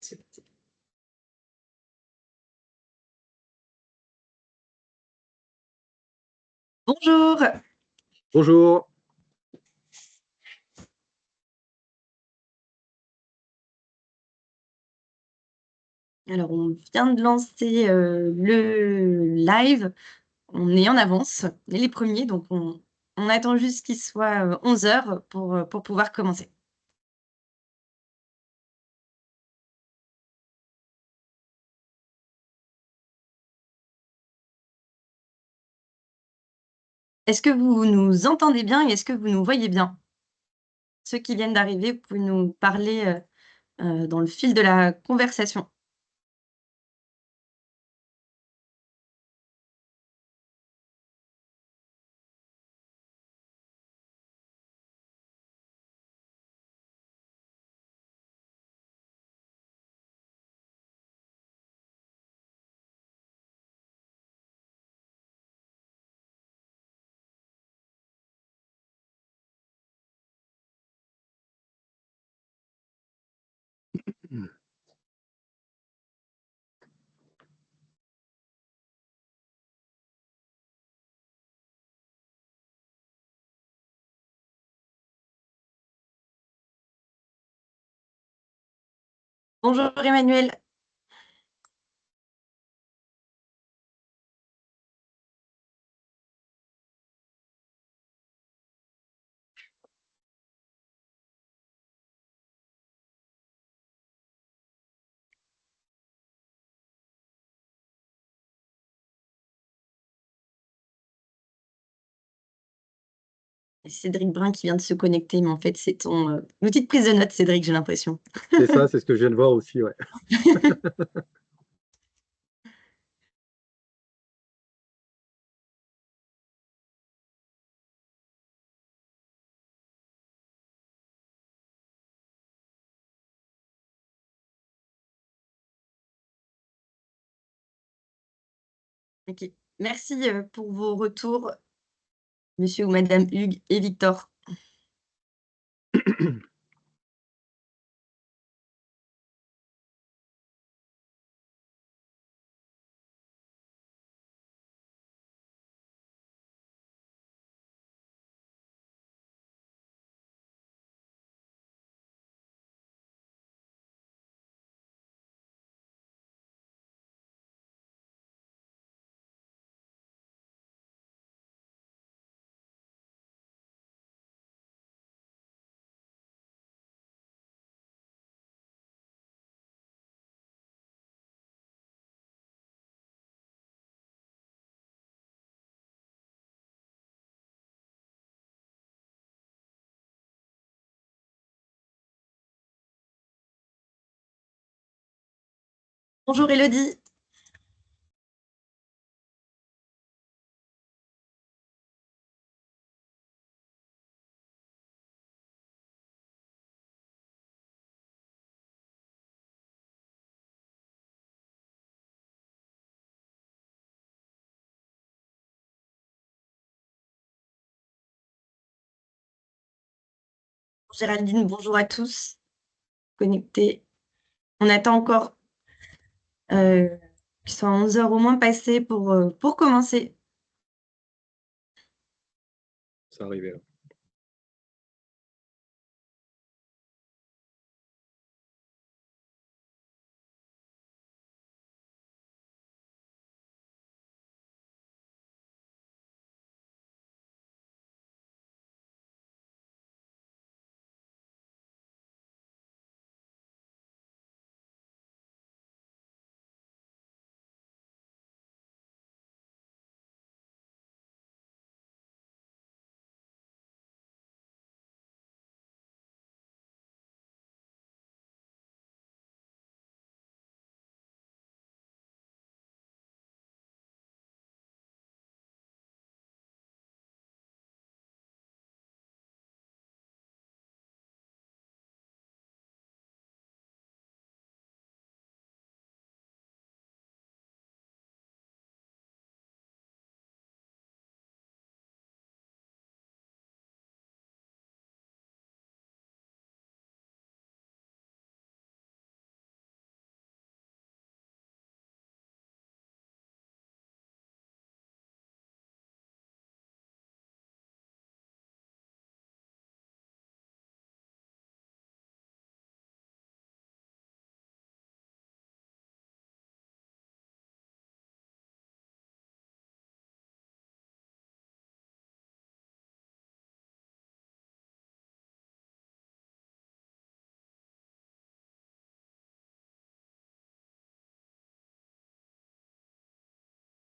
C'est parti. Bonjour. Bonjour. Alors, on vient de lancer le live. On est en avance, on est les premiers, donc on attend juste qu'il soit 11 h pour pouvoir commencer. Est-ce que vous nous entendez bien et est-ce que vous nous voyez bien? Ceux qui viennent d'arriver, vous pouvez nous parler dans le fil de la conversation. Bonjour Emmanuel. Et Cédric Brun qui vient de se connecter, mais en fait, c'est ton outil de prise de notes, Cédric, j'ai l'impression. C'est ça, c'est ce que je viens de voir aussi, ouais. OK. Merci pour vos retours, monsieur ou madame Hugues et Victor. Bonjour Élodie. Géraldine, bonjour à tous connectés. On attend encore qu'il soit 11 h au moins passé pour commencer. Ça arrivait là.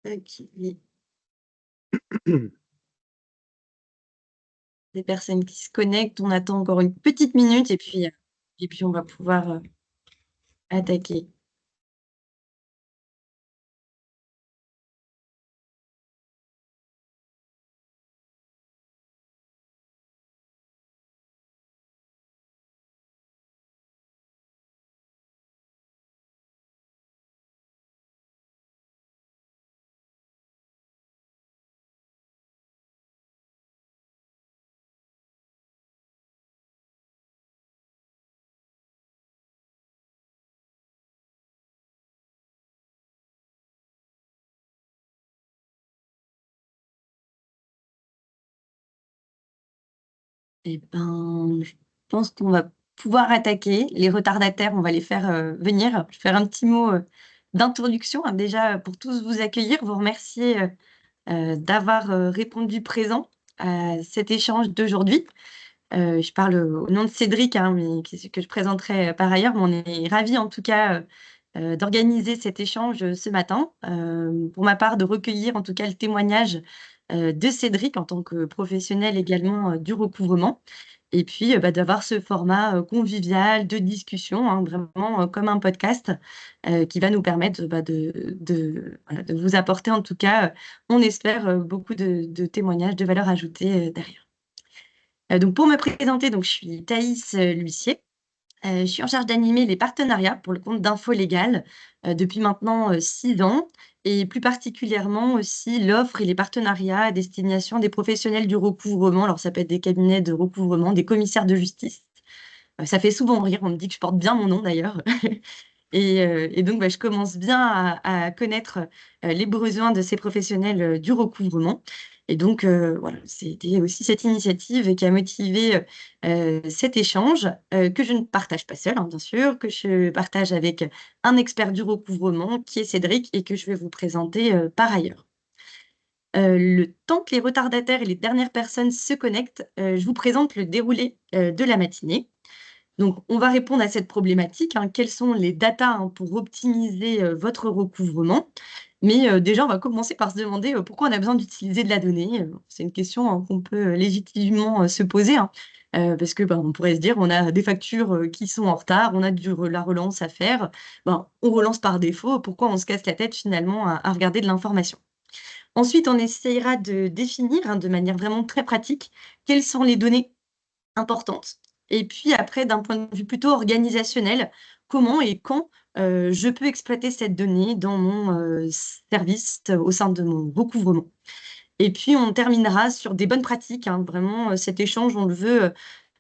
OK. Des personnes qui se connectent. On attend encore une petite minute et puis on va pouvoir, attaquer. Et ben, je pense qu'on va pouvoir attaquer. Les retardataires, on va les faire, venir. Je vais faire un petit mot, d'introduction, hein, déjà, pour tous vous accueillir, vous remercier, d'avoir, répondu présent à cet échange d'aujourd'hui. Je parle, au nom de Cédric, hein, mais que je présenterai, par ailleurs, mais on est ravis en tout cas, d'organiser cet échange, ce matin. Pour ma part, de recueillir en tout cas le témoignage, de Cédric en tant que professionnel également, du recouvrement et puis, bah, d'avoir ce format, convivial de discussion, hein, vraiment, comme un podcast, qui va nous permettre, bah, voilà, de vous apporter en tout cas, on espère, beaucoup de témoignages de valeur ajoutée, derrière. Donc pour me présenter, donc je suis Thaïs, L'Huissier. Je suis en charge d'animer les partenariats pour le compte d'Info Légal, depuis maintenant, 6 ans et plus particulièrement aussi l'offre et les partenariats à destination des professionnels du recouvrement. Alors ça peut être des cabinets de recouvrement, des commissaires de justice. Ça fait souvent rire, on me dit que je porte bien mon nom d'ailleurs. Et donc, bah, je commence bien à connaître, les besoins de ces professionnels, du recouvrement et donc voilà, c'était aussi cette initiative qui a motivé, cet échange, que je ne partage pas seule, hein, bien sûr, que je partage avec un expert du recouvrement qui est Cédric et que je vais vous présenter, par ailleurs. Le temps que les retardataires et les dernières personnes se connectent, je vous présente le déroulé, de la matinée. Donc, on va répondre à cette problématique, hein. Quelles sont les datas, hein, pour optimiser, votre recouvrement? Mais, déjà, on va commencer par se demander, pourquoi on a besoin d'utiliser de la donnée? C'est une question, hein, qu'on peut, légitimement, se poser, hein. Parce que, ben, on pourrait se dire: «On a des factures, qui sont en retard, on a du re la relance à faire». Ben, on relance par défaut, pourquoi on se casse la tête finalement à regarder de l'information? Ensuite, on essayera de définir, hein, de manière vraiment très pratique, quelles sont les données importante. Et puis après, d'un point de vue plutôt organisationnel, comment et quand, je peux exploiter cette donnée dans mon, service au sein de mon recouvrement. Et puis on terminera sur des bonnes pratiques, hein, vraiment, cet échange, on le veut,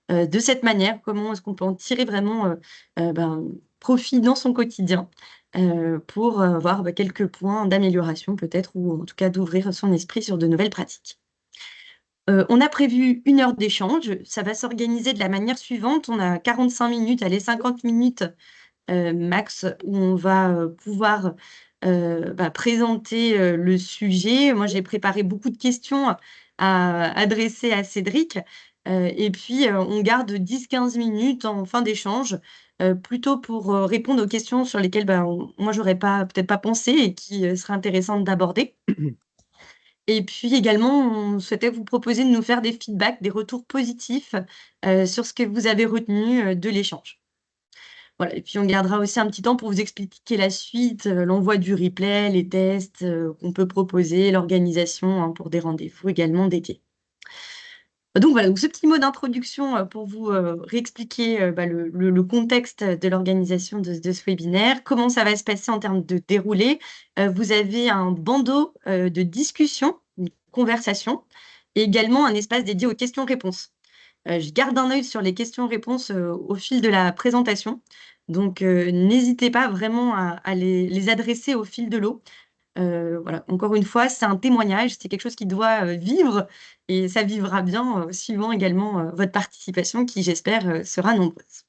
de cette manière. Comment est-ce qu'on peut en tirer vraiment, ben, profit dans son quotidien, pour, avoir, bah, quelques points d'amélioration peut-être ou en tout cas d'ouvrir son esprit sur de nouvelles pratiques. On a prévu 1 heure d'échange. Ça va s'organiser de la manière suivante. On a 45 minutes, allez 50 minutes, max, où on va, pouvoir, bah, présenter, le sujet. Moi, j'ai préparé beaucoup de questions à adresser à Cédric, et puis, on garde 10-15 minutes en fin d'échange, plutôt pour, répondre aux questions sur lesquelles, bah, moi, j'aurais pas peut-être pas pensé et qui, seraient intéressantes d'aborder. Et puis également, on souhaitait vous proposer de nous faire des feedbacks, des retours positifs, sur ce que vous avez retenu, de l'échange. Voilà et puis on gardera aussi un petit temps pour vous expliquer la suite, l'envoi du replay, les tests, qu'on peut proposer, l'organisation, hein, pour des rendez-vous également dédiés. Donc voilà, donc ce petit mot d'introduction, pour vous, réexpliquer, bah, le contexte de l'organisation de ce webinaire. Comment ça va se passer en termes de déroulé? Vous avez un bandeau, de discussion, une conversation et également un espace dédié aux questions-réponses. Je garde un œil sur les questions-réponses, au fil de la présentation, donc n'hésitez pas vraiment à les adresser au fil de l'eau. Voilà, encore une fois, c'est un témoignage, c'est quelque chose qui doit, vivre et ça vivra bien, suivant également, votre participation qui, j'espère, sera nombreuse.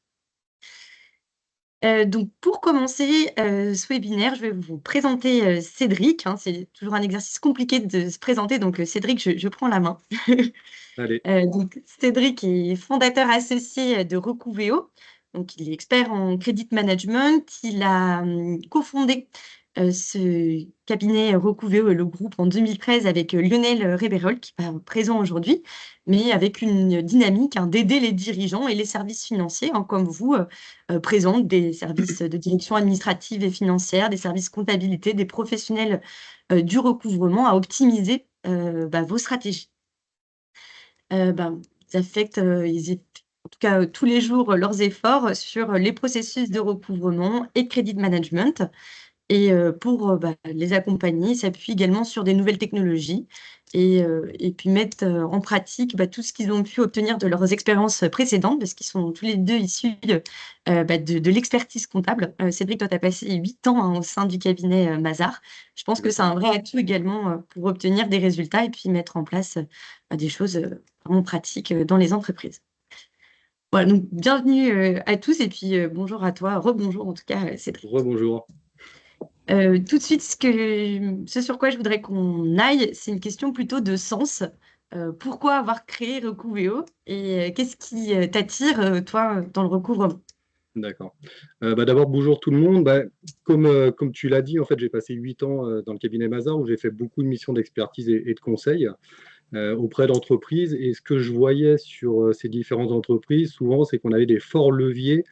Donc pour commencer, ce webinaire, je vais vous présenter, Cédric, hein. C'est toujours un exercice compliqué de se présenter, donc Cédric, je prends la main. Allez. Donc Cédric est fondateur associé, de Recouvéo. Donc il est expert en credit management. Il a, cofondé Ce cabinet Recouvéo et le groupe en 2013 avec Lionel Révérol, qui n'est pas présent aujourd'hui, mais avec une dynamique d'aider les dirigeants et les services financiers, comme vous, présentent des services de direction administrative et financière, des services comptabilité, des professionnels du recouvrement à optimiser vos stratégies. Ils affectent, en tout cas tous les jours, leurs efforts sur les processus de recouvrement et de crédit management. Et pour les accompagner, ils s'appuient également sur des nouvelles technologies et puis mettre en pratique tout ce qu'ils ont pu obtenir de leurs expériences précédentes, parce qu'ils sont tous les deux issus de l'expertise comptable. Cédric, toi, tu as passé 8 ans au sein du cabinet Mazars. Je pense que c'est un vrai atout également pour obtenir des résultats et puis mettre en place des choses vraiment pratiques dans les entreprises. Voilà, donc bienvenue à tous et puis bonjour à toi, rebonjour en tout cas, Cédric. Rebonjour. Tout de suite, ce sur quoi je voudrais qu'on aille, c'est une question plutôt de sens. Pourquoi avoir créé Recouvéo et qu'est-ce qui t'attire, toi, dans le recouvrement? D'accord. D'abord, bonjour tout le monde. Comme tu l'as dit, en fait, j'ai passé 8 ans dans le cabinet Mazars où j'ai fait beaucoup de missions d'expertise et de conseil auprès d'entreprises. Et ce que je voyais sur ces différentes entreprises, souvent, c'est qu'on avait des forts leviers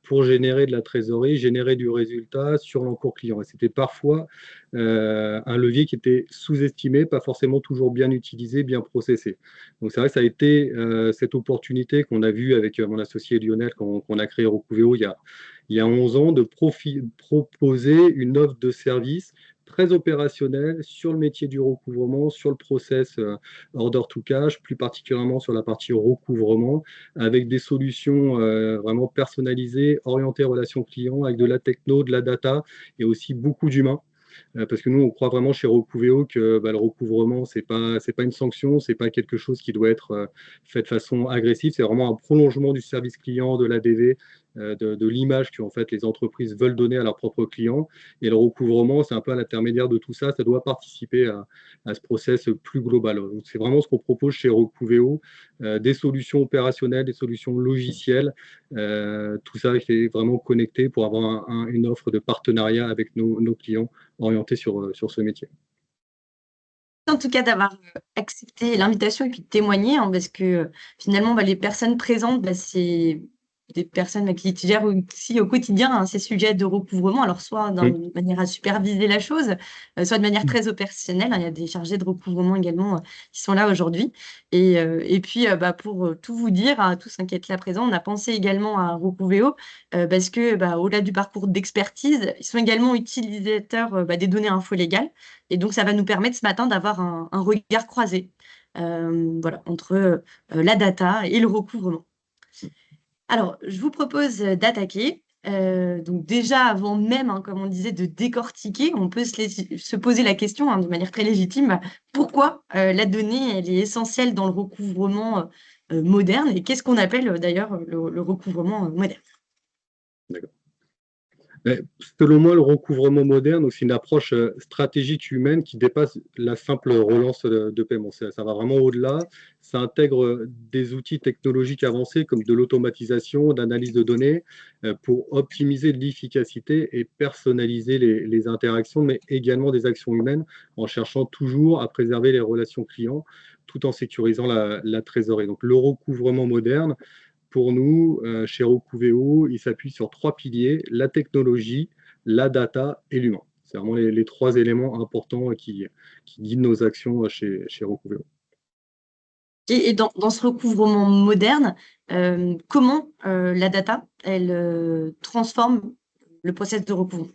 pour générer de la trésorerie, générer du résultat sur l'encours client. Et c'était parfois un levier qui était sous-estimé, pas forcément toujours bien utilisé, bien processé. Donc c'est vrai que ça a été cette opportunité qu'on a vue avec mon associé Lionel quand on a créé Recouvéo il y a 11 ans de proposer une offre de service très opérationnel sur le métier du recouvrement, sur le process order to cash, plus particulièrement sur la partie recouvrement, avec des solutions vraiment personnalisées, orientées relations clients, avec de la techno, de la data et aussi beaucoup d'humains. Parce que nous, on croit vraiment chez Recouvéo que le recouvrement, c'est pas une sanction, c'est pas quelque chose qui doit être fait de façon agressive, c'est vraiment un prolongement du service client, de l'ADV, de l'image que en fait, les entreprises veulent donner à leurs propres clients. Et le recouvrement, c'est un peu à l'intermédiaire de tout ça, ça doit participer à ce process plus global. Donc, c'est vraiment ce qu'on propose chez Recouvéo, des solutions opérationnelles, des solutions logicielles, tout ça qui est vraiment connecté pour avoir une offre de partenariat avec nos clients orientés sur ce métier. En tout cas, d'avoir accepté l'invitation et puis de témoigner, parce que finalement, les personnes présentes, c'est des personnes qui gèrent aussi au quotidien ces sujets de recouvrement, alors soit Mm. d'une manière à superviser la chose, soit de manière très opérationnelle. Il y a des chargés de recouvrement également qui sont là aujourd'hui. Et puis, pour tout vous dire, à tous qui êtes là présents, on a pensé également à Recouvéo parce que, au-delà du parcours d'expertise, ils sont également utilisateurs des données info-légales. Et donc, ça va nous permettre ce matin d'avoir un regard croisé voilà, entre la data et le recouvrement. Alors, je vous propose d'attaquer. Donc déjà, avant même, comme on disait, de décortiquer, on peut se poser la question de manière très légitime, pourquoi la donnée, elle est essentielle dans le recouvrement moderne et qu'est-ce qu'on appelle d'ailleurs le recouvrement moderne? D'accord. Mais selon moi, le recouvrement moderne, c'est une approche stratégique humaine qui dépasse la simple relance de paiement. Ça va vraiment au-delà. Ça intègre des outils technologiques avancés comme de l'automatisation, d'analyse de données pour optimiser l'efficacité et personnaliser les interactions, mais également des actions humaines en cherchant toujours à préserver les relations clients tout en sécurisant la trésorerie. Donc, le recouvrement moderne, pour nous, chez Recouvéo, il s'appuie sur 3 piliers, la technologie, la data et l'humain. C'est vraiment les 3 éléments importants qui guident nos actions chez Recouvéo. Et dans ce recouvrement moderne, comment la data, elle transforme le process de recouvrement?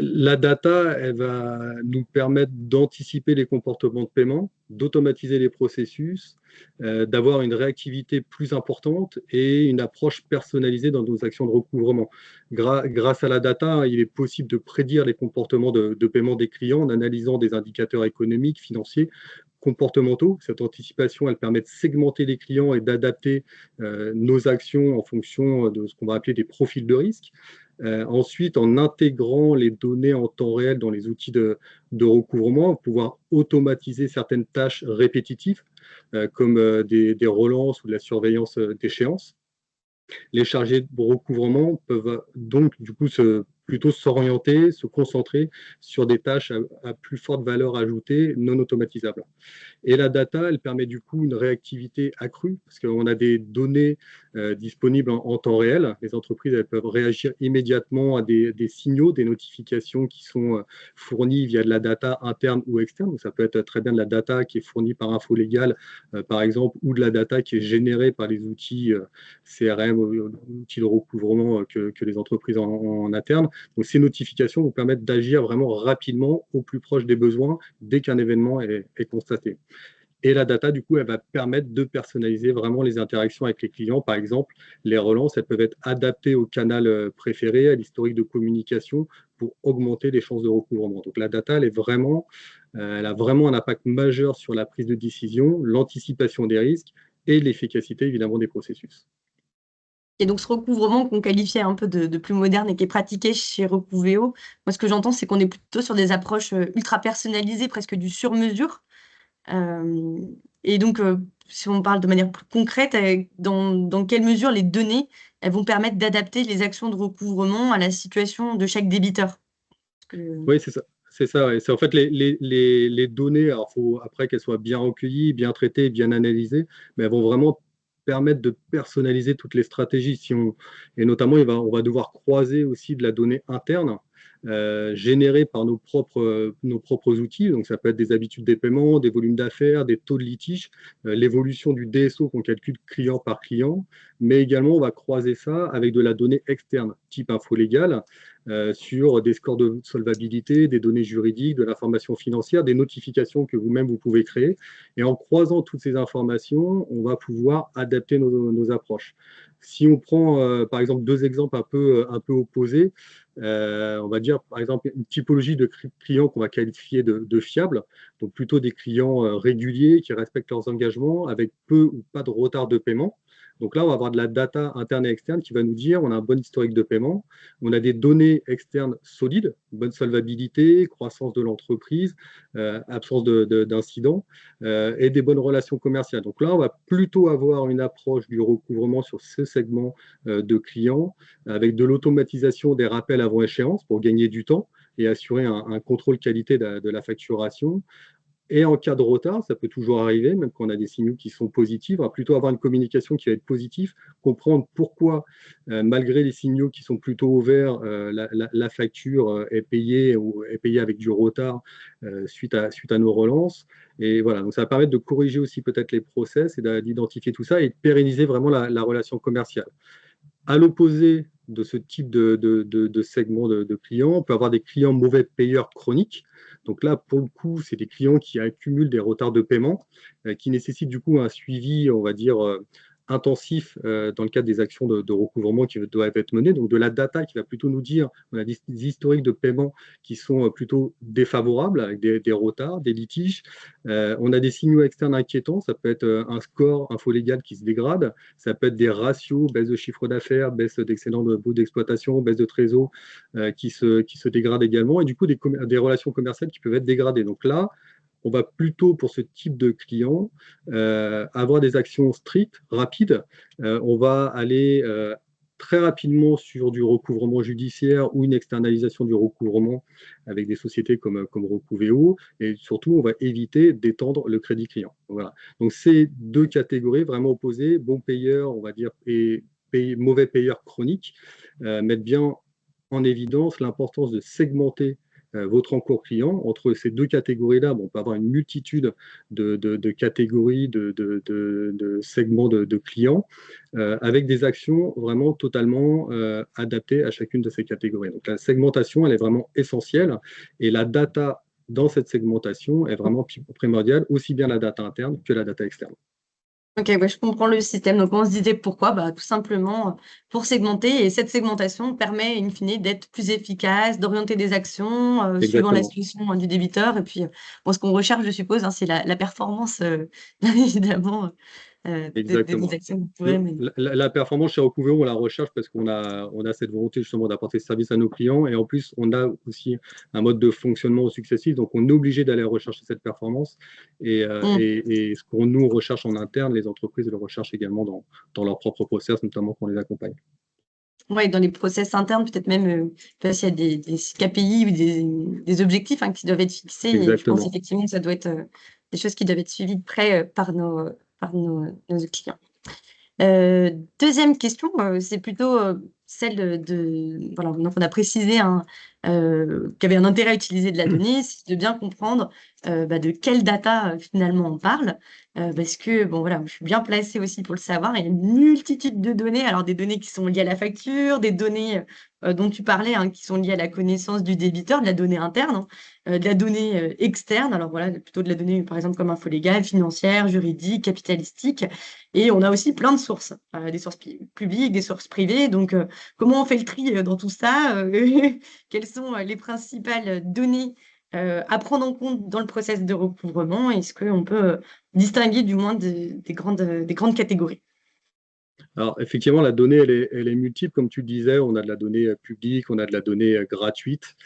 La data, elle va nous permettre d'anticiper les comportements de paiement, d'automatiser les processus, d'avoir une réactivité plus importante et une approche personnalisée dans nos actions de recouvrement. Grâce à la data, il est possible de prédire les comportements de paiement des clients en analysant des indicateurs économiques, financiers, comportementaux. Cette anticipation, elle permet de segmenter les clients et d'adapter nos actions en fonction de ce qu'on va appeler des profils de risque. Ensuite, en intégrant les données en temps réel dans les outils de recouvrement, pouvoir automatiser certaines tâches répétitives, comme des relances ou de la surveillance d'échéance. Les chargés de recouvrement peuvent donc du coup se plutôt s'orienter, se concentrer sur des tâches à plus forte valeur ajoutée, non automatisables. Et la data, elle permet du coup une réactivité accrue, parce qu'on a des données disponibles en temps réel. Les entreprises, elles peuvent réagir immédiatement à des signaux, des notifications qui sont fournies via de la data interne ou externe. Donc, ça peut être très bien de la data qui est fournie par InfoLégal, par exemple, ou de la data qui est générée par les outils CRM, outils de recouvrement que les entreprises en interne. Donc, ces notifications vous permettent d'agir vraiment rapidement au plus proche des besoins dès qu'un événement est constaté. Et la data, du coup, elle va permettre de personnaliser vraiment les interactions avec les clients. Par exemple, les relances, elles peuvent être adaptées au canal préféré, à l'historique de communication pour augmenter les chances de recouvrement. Donc la data, elle a vraiment un impact majeur sur la prise de décision, l'anticipation des risques et l'efficacité, évidemment, des processus. Et donc ce recouvrement qu'on qualifiait un peu de plus moderne et qui est pratiqué chez Recouvéo, moi ce que j'entends, c'est qu'on est plutôt sur des approches ultra personnalisées, presque du sur-mesure. Et donc, si on parle de manière plus concrète, dans quelle mesure les données, elles vont permettre d'adapter les actions de recouvrement à la situation de chaque débiteur? Parce que Oui, c'est ça. C'est ça, ouais. C'est en fait les données, alors faut après qu'elles soient bien recueillies, bien traitées, bien analysées, mais elles vont vraiment permettre de personnaliser toutes les stratégies. Et notamment, on va devoir croiser aussi de la donnée interne générée par nos propres outils. Donc, ça peut être des habitudes des paiements, des volumes d'affaires, des taux de litige, l'évolution du DSO qu'on calcule client par client, mais également, on va croiser ça avec de la donnée externe, type InfoLégal, sur des scores de solvabilité, des données juridiques, de l'information financière, des notifications que vous-même vous pouvez créer. Et en croisant toutes ces informations, on va pouvoir adapter nos approches. Si on prend par exemple deux exemples un peu opposés, on va dire par exemple une typologie de clients qu'on va qualifier de fiables, donc plutôt des clients réguliers qui respectent leurs engagements avec peu ou pas de retard de paiement. Donc là, on va avoir de la data interne et externe qui va nous dire on a un bon historique de paiement, on a des données externes solides, bonne solvabilité, croissance de l'entreprise, absence d'incidents et des bonnes relations commerciales. Donc là, on va plutôt avoir une approche du recouvrement sur ce segment de clients avec de l'automatisation des rappels avant échéance pour gagner du temps et assurer un contrôle qualité de la facturation. Et en cas de retard, ça peut toujours arriver, même quand on a des signaux qui sont positifs, on va plutôt avoir une communication qui va être positive, comprendre pourquoi, malgré les signaux qui sont plutôt au vert, la facture est payée ou est payée avec du retard suite à nos relances. Et voilà, donc ça va permettre de corriger aussi peut-être les process et d'identifier tout ça et de pérenniser vraiment la relation commerciale. À l'opposé de ce type de segment de clients, on peut avoir des clients mauvais payeurs chroniques. Donc là, pour le coup, c'est des clients qui accumulent des retards de paiement, qui nécessitent du coup un suivi, on va dire, intensif dans le cadre des actions de recouvrement qui doivent être menées. Donc de la data qui va plutôt nous dire, on a des historiques de paiement qui sont plutôt défavorables, avec des retards, des litiges. On a des signaux externes inquiétants, ça peut être un score infolégal qui se dégrade, ça peut être des ratios, baisse de chiffre d'affaires, baisse d'excédent de bout d'exploitation, baisse de trésor qui se dégradent également, et du coup des relations commerciales qui peuvent être dégradées. Donc là, on va plutôt, pour ce type de client, avoir des actions strictes, rapides. On va aller très rapidement sur du recouvrement judiciaire ou une externalisation du recouvrement avec des sociétés comme Recouvéo. Et surtout, on va éviter d'étendre le crédit client. Voilà. Donc, c'est deux catégories vraiment opposées, bons payeurs, on va dire, et mauvais payeurs chroniques, mettent bien en évidence l'importance de segmenter votre encours client. Entre ces deux catégories-là, bon, on peut avoir une multitude de catégories, de segments de clients, avec des actions vraiment totalement adaptées à chacune de ces catégories. Donc la segmentation, elle est vraiment essentielle, et la data dans cette segmentation est vraiment primordiale, aussi bien la data interne que la data externe. OK, ouais, je comprends le système. Donc on se disait pourquoi? Bah, tout simplement, pour segmenter et cette segmentation permet in fine d'être plus efficace, d'orienter des actions, suivant la Exactement. situation, du débiteur et puis, bon, ce qu'on recherche, je suppose, hein, c'est la performance, bien évidemment, des Exactement. actions que vous pourrez mener. La performance chez Recouvreo, on la recherche parce on a cette volonté justement d'apporter ce service à nos clients, et en plus, on a aussi un mode de fonctionnement successif, donc on est obligé d'aller rechercher cette performance, Mmh. et ce qu'on nous recherche en interne, les entreprises le recherchent également dans leur propre process, notamment quand on les accompagne. Ouais, dans les process internes, peut-être même, s'il y a des KPI ou des objectifs qui doivent être fixés. Et je pense Exactement. effectivement que ça doit être des choses qui doivent être suivies de près par nos clients. Deuxième question, c'est plutôt celle voilà, donc on a précisé qu'il y avait un intérêt à utiliser de la donnée, c'est de bien comprendre de quelle data finalement on parle, parce que bon voilà, je suis bien placée aussi pour le savoir. Il y a une multitude de données, alors des données qui sont liées à la facture, des données dont tu parlais, qui sont liées à la connaissance du débiteur, de la donnée interne, de la donnée externe, alors voilà, plutôt de la donnée par exemple comme info légale, financière, juridique, capitalistique. Et on a aussi plein de sources, des sources publiques, des sources privées. Donc, comment on fait le tri dans tout ça? Quelles sont les principales données à prendre en compte dans le process de recouvrement? Est-ce qu'on peut distinguer du moins des grandes catégories? Alors, effectivement, la donnée, elle est multiple. Comme tu disais, on a de la donnée publique, on a de la donnée gratuite,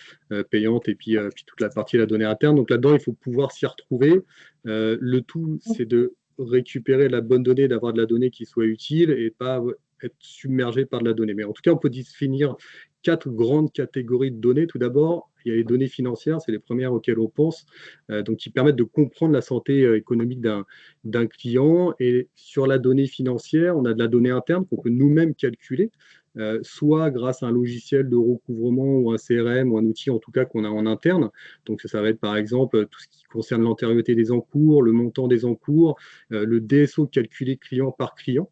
payante, et puis toute la partie de la donnée interne. Donc là-dedans, il faut pouvoir s'y retrouver. Le tout, c'est de récupérer la bonne donnée, d'avoir de la donnée qui soit utile et pas être submergé par de la donnée. Mais en tout cas, on peut définir 4 grandes catégories de données. Tout d'abord, il y a les données financières, c'est les premières auxquelles on pense, donc qui permettent de comprendre la santé économique d'un client. Et sur la donnée financière, on a de la donnée interne qu'on peut nous-mêmes calculer, soit grâce à un logiciel de recouvrement ou un CRM ou un outil en tout cas qu'on a en interne. Donc ça va être par exemple tout ce qui concerne l'antériorité des encours, le montant des encours, le DSO calculé client par client.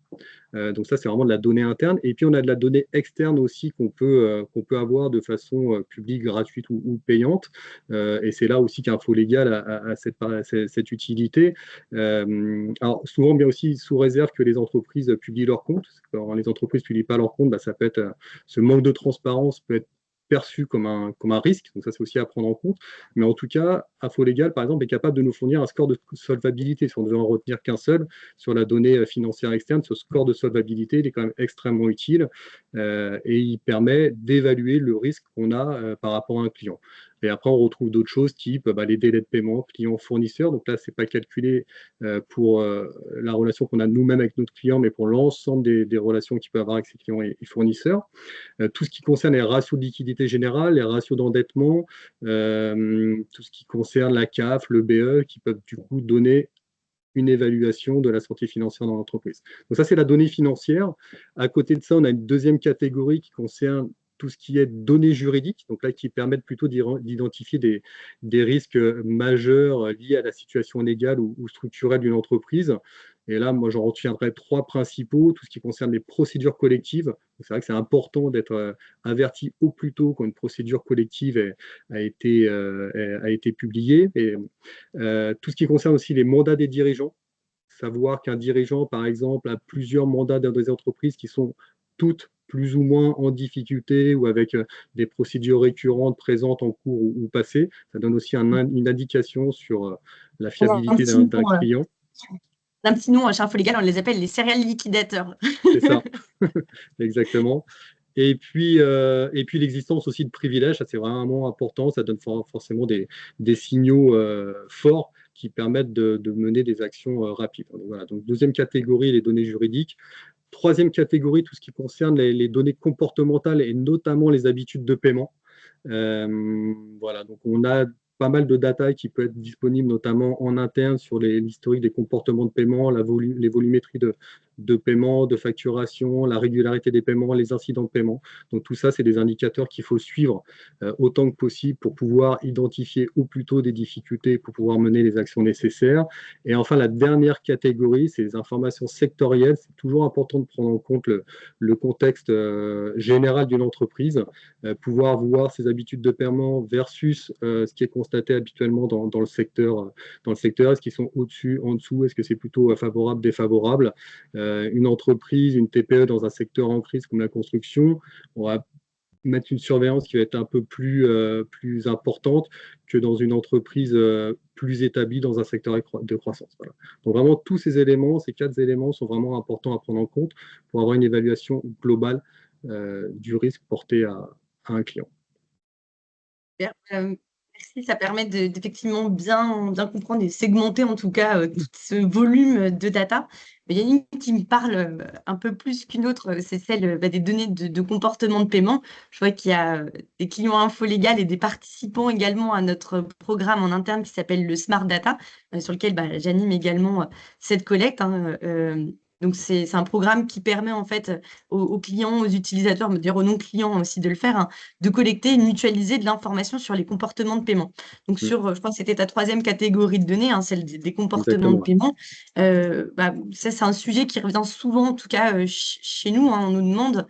Donc ça, c'est vraiment de la donnée interne. Et puis, on a de la donnée externe aussi qu'on peut avoir de façon publique, gratuite ou payante. Et c'est là aussi qu'Info Légal a cette utilité. Alors, souvent, bien aussi, sous réserve que les entreprises publient leurs comptes. Quand les entreprises ne publient pas leurs comptes, ça peut être, ce manque de transparence peut être perçu comme un risque. Donc ça, c'est aussi à prendre en compte. Mais en tout cas, Info Légal, par exemple, est capable de nous fournir un score de solvabilité, si on devait en retenir qu'un seul, sur la donnée financière externe. Ce score de solvabilité, il est quand même extrêmement utile et il permet d'évaluer le risque qu'on a par rapport à un client. Et après, on retrouve d'autres choses type les délais de paiement client-fournisseur. Donc là, ce n'est pas calculé pour la relation qu'on a nous-mêmes avec notre client, mais pour l'ensemble des relations qu'il peut avoir avec ses clients et fournisseurs. Tout ce qui concerne les ratios de liquidité générale, les ratios d'endettement, tout ce qui concerne la CAF, le BE, qui peuvent du coup donner une évaluation de la santé financière dans l'entreprise. Donc ça, c'est la donnée financière. À côté de ça, on a une deuxième catégorie qui concerne tout ce qui est données juridiques, donc là qui permettent plutôt d'identifier des risques majeurs liés à la situation légale ou structurelle d'une entreprise. Et là, moi, j'en retiendrai 3 principaux, tout ce qui concerne les procédures collectives. C'est vrai que c'est important d'être averti au plus tôt quand une procédure collective a été publiée. Et tout ce qui concerne aussi les mandats des dirigeants, savoir qu'un dirigeant, par exemple, a plusieurs mandats dans des entreprises qui sont toutes plus ou moins en difficulté ou avec des procédures récurrentes présentes en cours ou passées. Ça donne aussi une indication sur la On a fiabilité d'un client. un petit nom chez Info Légal, on les appelle les serial liquidateurs. C'est ça, exactement. Et puis l'existence aussi de privilèges, ça c'est vraiment important, ça donne forcément des signaux forts qui permettent de mener des actions rapides. Donc, voilà. Donc deuxième catégorie, les données juridiques. Troisième catégorie, tout ce qui concerne les données comportementales et notamment les habitudes de paiement. Voilà, donc on a pas mal de data qui peut être disponible notamment en interne sur l'historique des comportements de paiement, les volumétries de paiement, de facturation, la régularité des paiements, les incidents de paiement. Donc tout ça, c'est des indicateurs qu'il faut suivre autant que possible pour pouvoir identifier au plus tôt des difficultés, pour pouvoir mener les actions nécessaires. Et enfin, la dernière catégorie, c'est les informations sectorielles. C'est toujours important de prendre en compte le contexte général d'une entreprise, pouvoir voir ses habitudes de paiement versus ce qui est constaté habituellement dans le secteur. Est-ce qu'ils sont au-dessus, en dessous? Est-ce que c'est plutôt favorable, défavorable? Une entreprise, une TPE dans un secteur en crise comme la construction, on va mettre une surveillance qui va être un peu plus importante que dans une entreprise plus établie dans un secteur de croissance. Voilà. Donc vraiment, tous ces éléments, ces 4 éléments sont vraiment importants à prendre en compte pour avoir une évaluation globale du risque porté à un client. Super. Merci, ça permet d'effectivement bien comprendre et segmenter en tout cas tout ce volume de data. Il y en a une qui me parle un peu plus qu'une autre, c'est celle des données de comportement de paiement. Je vois qu'il y a des clients info légal et des participants également à notre programme en interne qui s'appelle le Smart Data, sur lequel j'anime également cette collecte, hein. Donc, c'est un programme qui permet en fait aux clients, aux utilisateurs, dire aux non-clients aussi de le faire, hein, de collecter et de mutualiser de l'information sur les comportements de paiement. Donc, Mm. je crois que c'était ta troisième catégorie de données, hein, celle des comportements de Exactement. Ouais. paiement. Ça, c'est un sujet qui revient souvent, en tout cas chez nous, hein. On nous demande,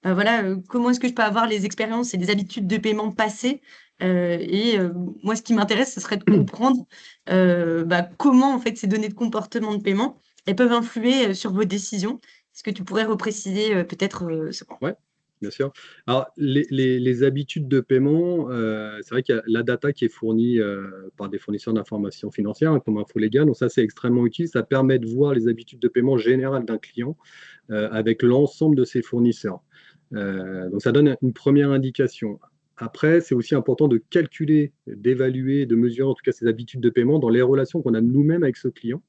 voilà, comment est-ce que je peux avoir les expériences et les habitudes de paiement passées. Moi, ce qui m'intéresse, ce serait de comprendre comment en fait ces données de comportement de paiement elles peuvent influer sur vos décisions. Est-ce que tu pourrais repréciser peut-être ce point? Ouais, bien sûr. Alors, les habitudes de paiement, c'est vrai qu'il y a la data qui est fournie par des fournisseurs d'informations financières, hein, comme InfoLégal. Donc ça, c'est extrêmement utile. Ça permet de voir les habitudes de paiement générales d'un client avec l'ensemble de ses fournisseurs. Donc ça donne une première indication. Après, c'est aussi important de calculer, d'évaluer, de mesurer en tout cas ses habitudes de paiement dans les relations qu'on a nous-mêmes avec ce client.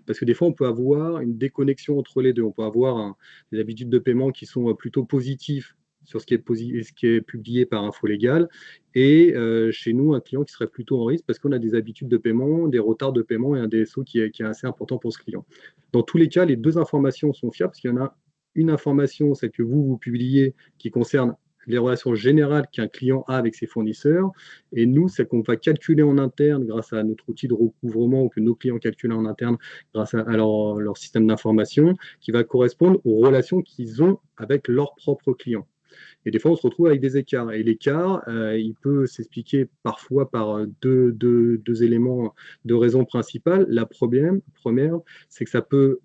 Parce que des fois, on peut avoir une déconnexion entre les deux. On peut avoir des habitudes de paiement qui sont plutôt positives sur ce qui est publié par InfoLégal, et chez nous, un client qui serait plutôt en risque parce qu'on a des habitudes de paiement, des retards de paiement et un DSO qui est assez important pour ce client. Dans tous les cas, les deux informations sont fiables parce qu'il y en a une information, celle que vous publiez, qui concerne les relations générales qu'un client a avec ses fournisseurs, et nous, celle qu'on va calculer en interne grâce à notre outil de recouvrement, ou que nos clients calculent en interne grâce à leur système d'information, qui va correspondre aux relations qu'ils ont avec leurs propres clients. Et des fois, on se retrouve avec des écarts. Et l'écart, il peut s'expliquer parfois par deux éléments, deux raisons principales. La première, c'est que ça peut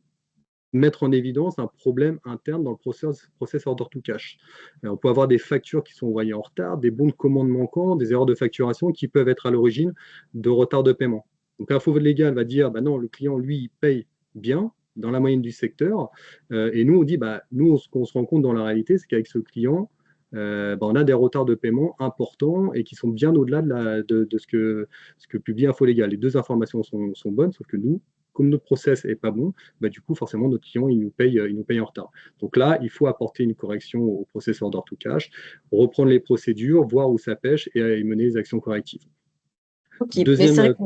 mettre en évidence un problème interne dans le process order to cash. On peut avoir des factures qui sont envoyées en retard, des bons de commande manquants, des erreurs de facturation qui peuvent être à l'origine de retard de paiement. Donc l'info légale va dire, bah non, le client, lui, il paye bien, dans la moyenne du secteur. Et nous, on dit, nous, ce qu'on se rend compte dans la réalité, c'est qu'avec ce client, on a des retards de paiement importants et qui sont bien au-delà de ce que publie InfoLégal. Les deux informations sont bonnes, sauf que nous, comme notre process n'est pas bon, du coup, forcément, notre client, il nous paye en retard. Donc là, il faut apporter une correction au process order to cash, reprendre les procédures, voir où ça pêche et mener les actions correctives. Ok, mais c'est vrai Deuxième, que...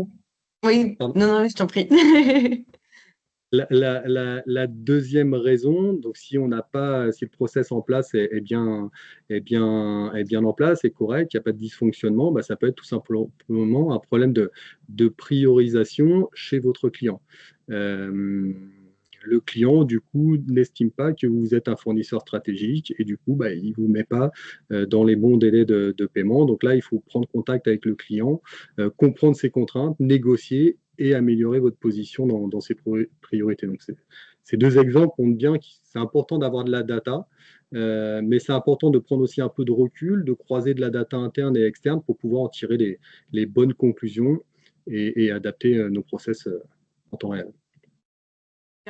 Oui, pardon. non, non, je t'en prie. La deuxième raison, donc si on n'a pas, si le process en place est bien en place, est correct, il n'y a pas de dysfonctionnement, ça peut être tout simplement un problème de priorisation chez votre client. Le client, du coup, n'estime pas que vous êtes un fournisseur stratégique et du coup, il ne vous met pas dans les bons délais de paiement. Donc là, il faut prendre contact avec le client, comprendre ses contraintes, négocier et améliorer votre position dans ses priorités. Donc, ces deux exemples montrent bien que c'est important d'avoir de la data, mais c'est important de prendre aussi un peu de recul, de croiser de la data interne et externe pour pouvoir en tirer les bonnes conclusions et adapter nos process en temps réel.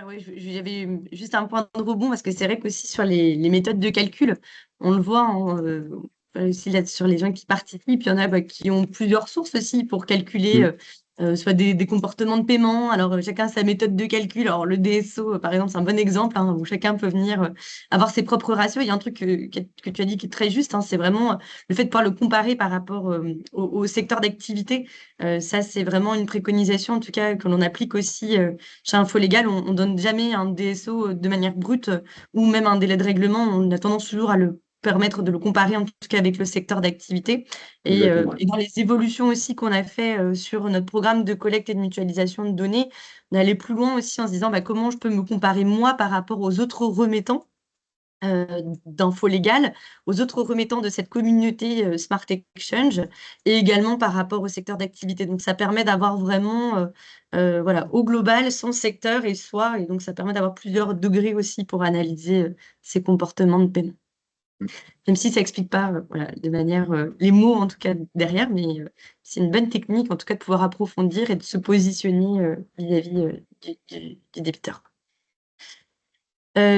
Oui, j'avais juste un point de rebond parce que c'est vrai qu'aussi sur les méthodes de calcul, on le voit hein, aussi là, sur les gens qui participent, il y en a qui ont plusieurs sources aussi pour calculer Mm. soit des comportements de paiement. Alors, chacun a sa méthode de calcul. Alors, le DSO, par exemple, c'est un bon exemple hein, où chacun peut venir avoir ses propres ratios. Il y a un truc que tu as dit qui est très juste, hein, c'est vraiment le fait de pouvoir le comparer par rapport au secteur d'activité. Ça, c'est vraiment une préconisation, en tout cas, que l'on applique aussi chez InfoLégal. On donne jamais un DSO de manière brute ou même un délai de règlement. On a tendance toujours à le permettre de le comparer, en tout cas, avec le secteur d'activité. Exactement. Et dans les évolutions aussi qu'on a fait sur notre programme de collecte et de mutualisation de données, on est allé plus loin aussi en se disant comment je peux me comparer moi par rapport aux autres remettants d'infos légales, aux autres remettants de cette communauté Smart Exchange et également par rapport au secteur d'activité. Donc, ça permet d'avoir vraiment, voilà, au global, son secteur et soi. Et donc, ça permet d'avoir plusieurs degrés aussi pour analyser ces comportements de paiement. Mm. Même si ça explique pas voilà, de manière, les mots en tout cas derrière, mais c'est une bonne technique en tout cas de pouvoir approfondir et de se positionner vis-à-vis du débiteur.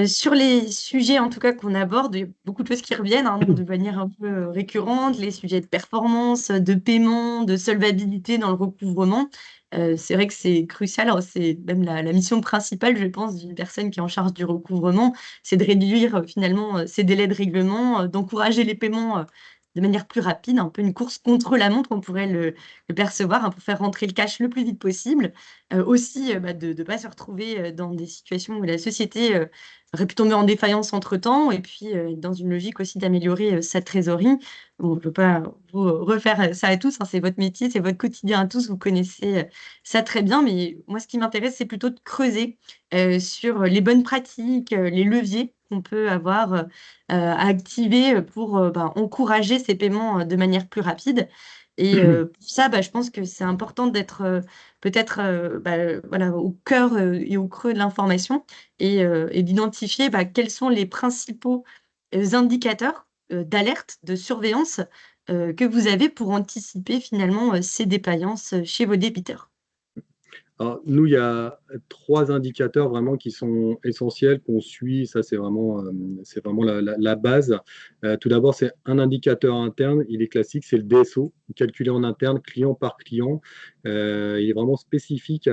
Sur les sujets en tout cas qu'on aborde, il y a beaucoup de choses qui reviennent hein, de manière un peu récurrente, les sujets de performance, de paiement, de solvabilité dans le recouvrement. C'est vrai que c'est crucial. Alors, c'est même la mission principale, je pense, d'une personne qui est en charge du recouvrement, c'est de réduire finalement ces délais de règlement, d'encourager les paiements de manière plus rapide, un peu une course contre la montre, on pourrait le percevoir, hein, pour faire rentrer le cash le plus vite possible. Aussi, bah, de ne pas se retrouver dans des situations où la société aurait pu tomber en défaillance entre-temps, et puis dans une logique aussi d'améliorer sa trésorerie. Bon, on ne peut pas vous refaire ça à tous, hein, c'est votre métier, c'est votre quotidien à tous, vous connaissez ça très bien, mais moi, ce qui m'intéresse, c'est plutôt de creuser sur les bonnes pratiques, les leviers qu'on peut avoir à activer pour ben, encourager ces paiements de manière plus rapide. Et pour ça, bah, je pense que c'est important d'être peut-être bah, voilà, au cœur et au creux de l'information et d'identifier bah, quels sont les principaux indicateurs d'alerte, de surveillance que vous avez pour anticiper finalement ces défaillances chez vos débiteurs. Alors, nous, il y a 3 indicateurs vraiment qui sont essentiels qu'on suit. Ça, c'est vraiment la base. Tout d'abord, c'est un indicateur interne. Il est classique, c'est le DSO, calculé en interne, client par client. Il est vraiment spécifique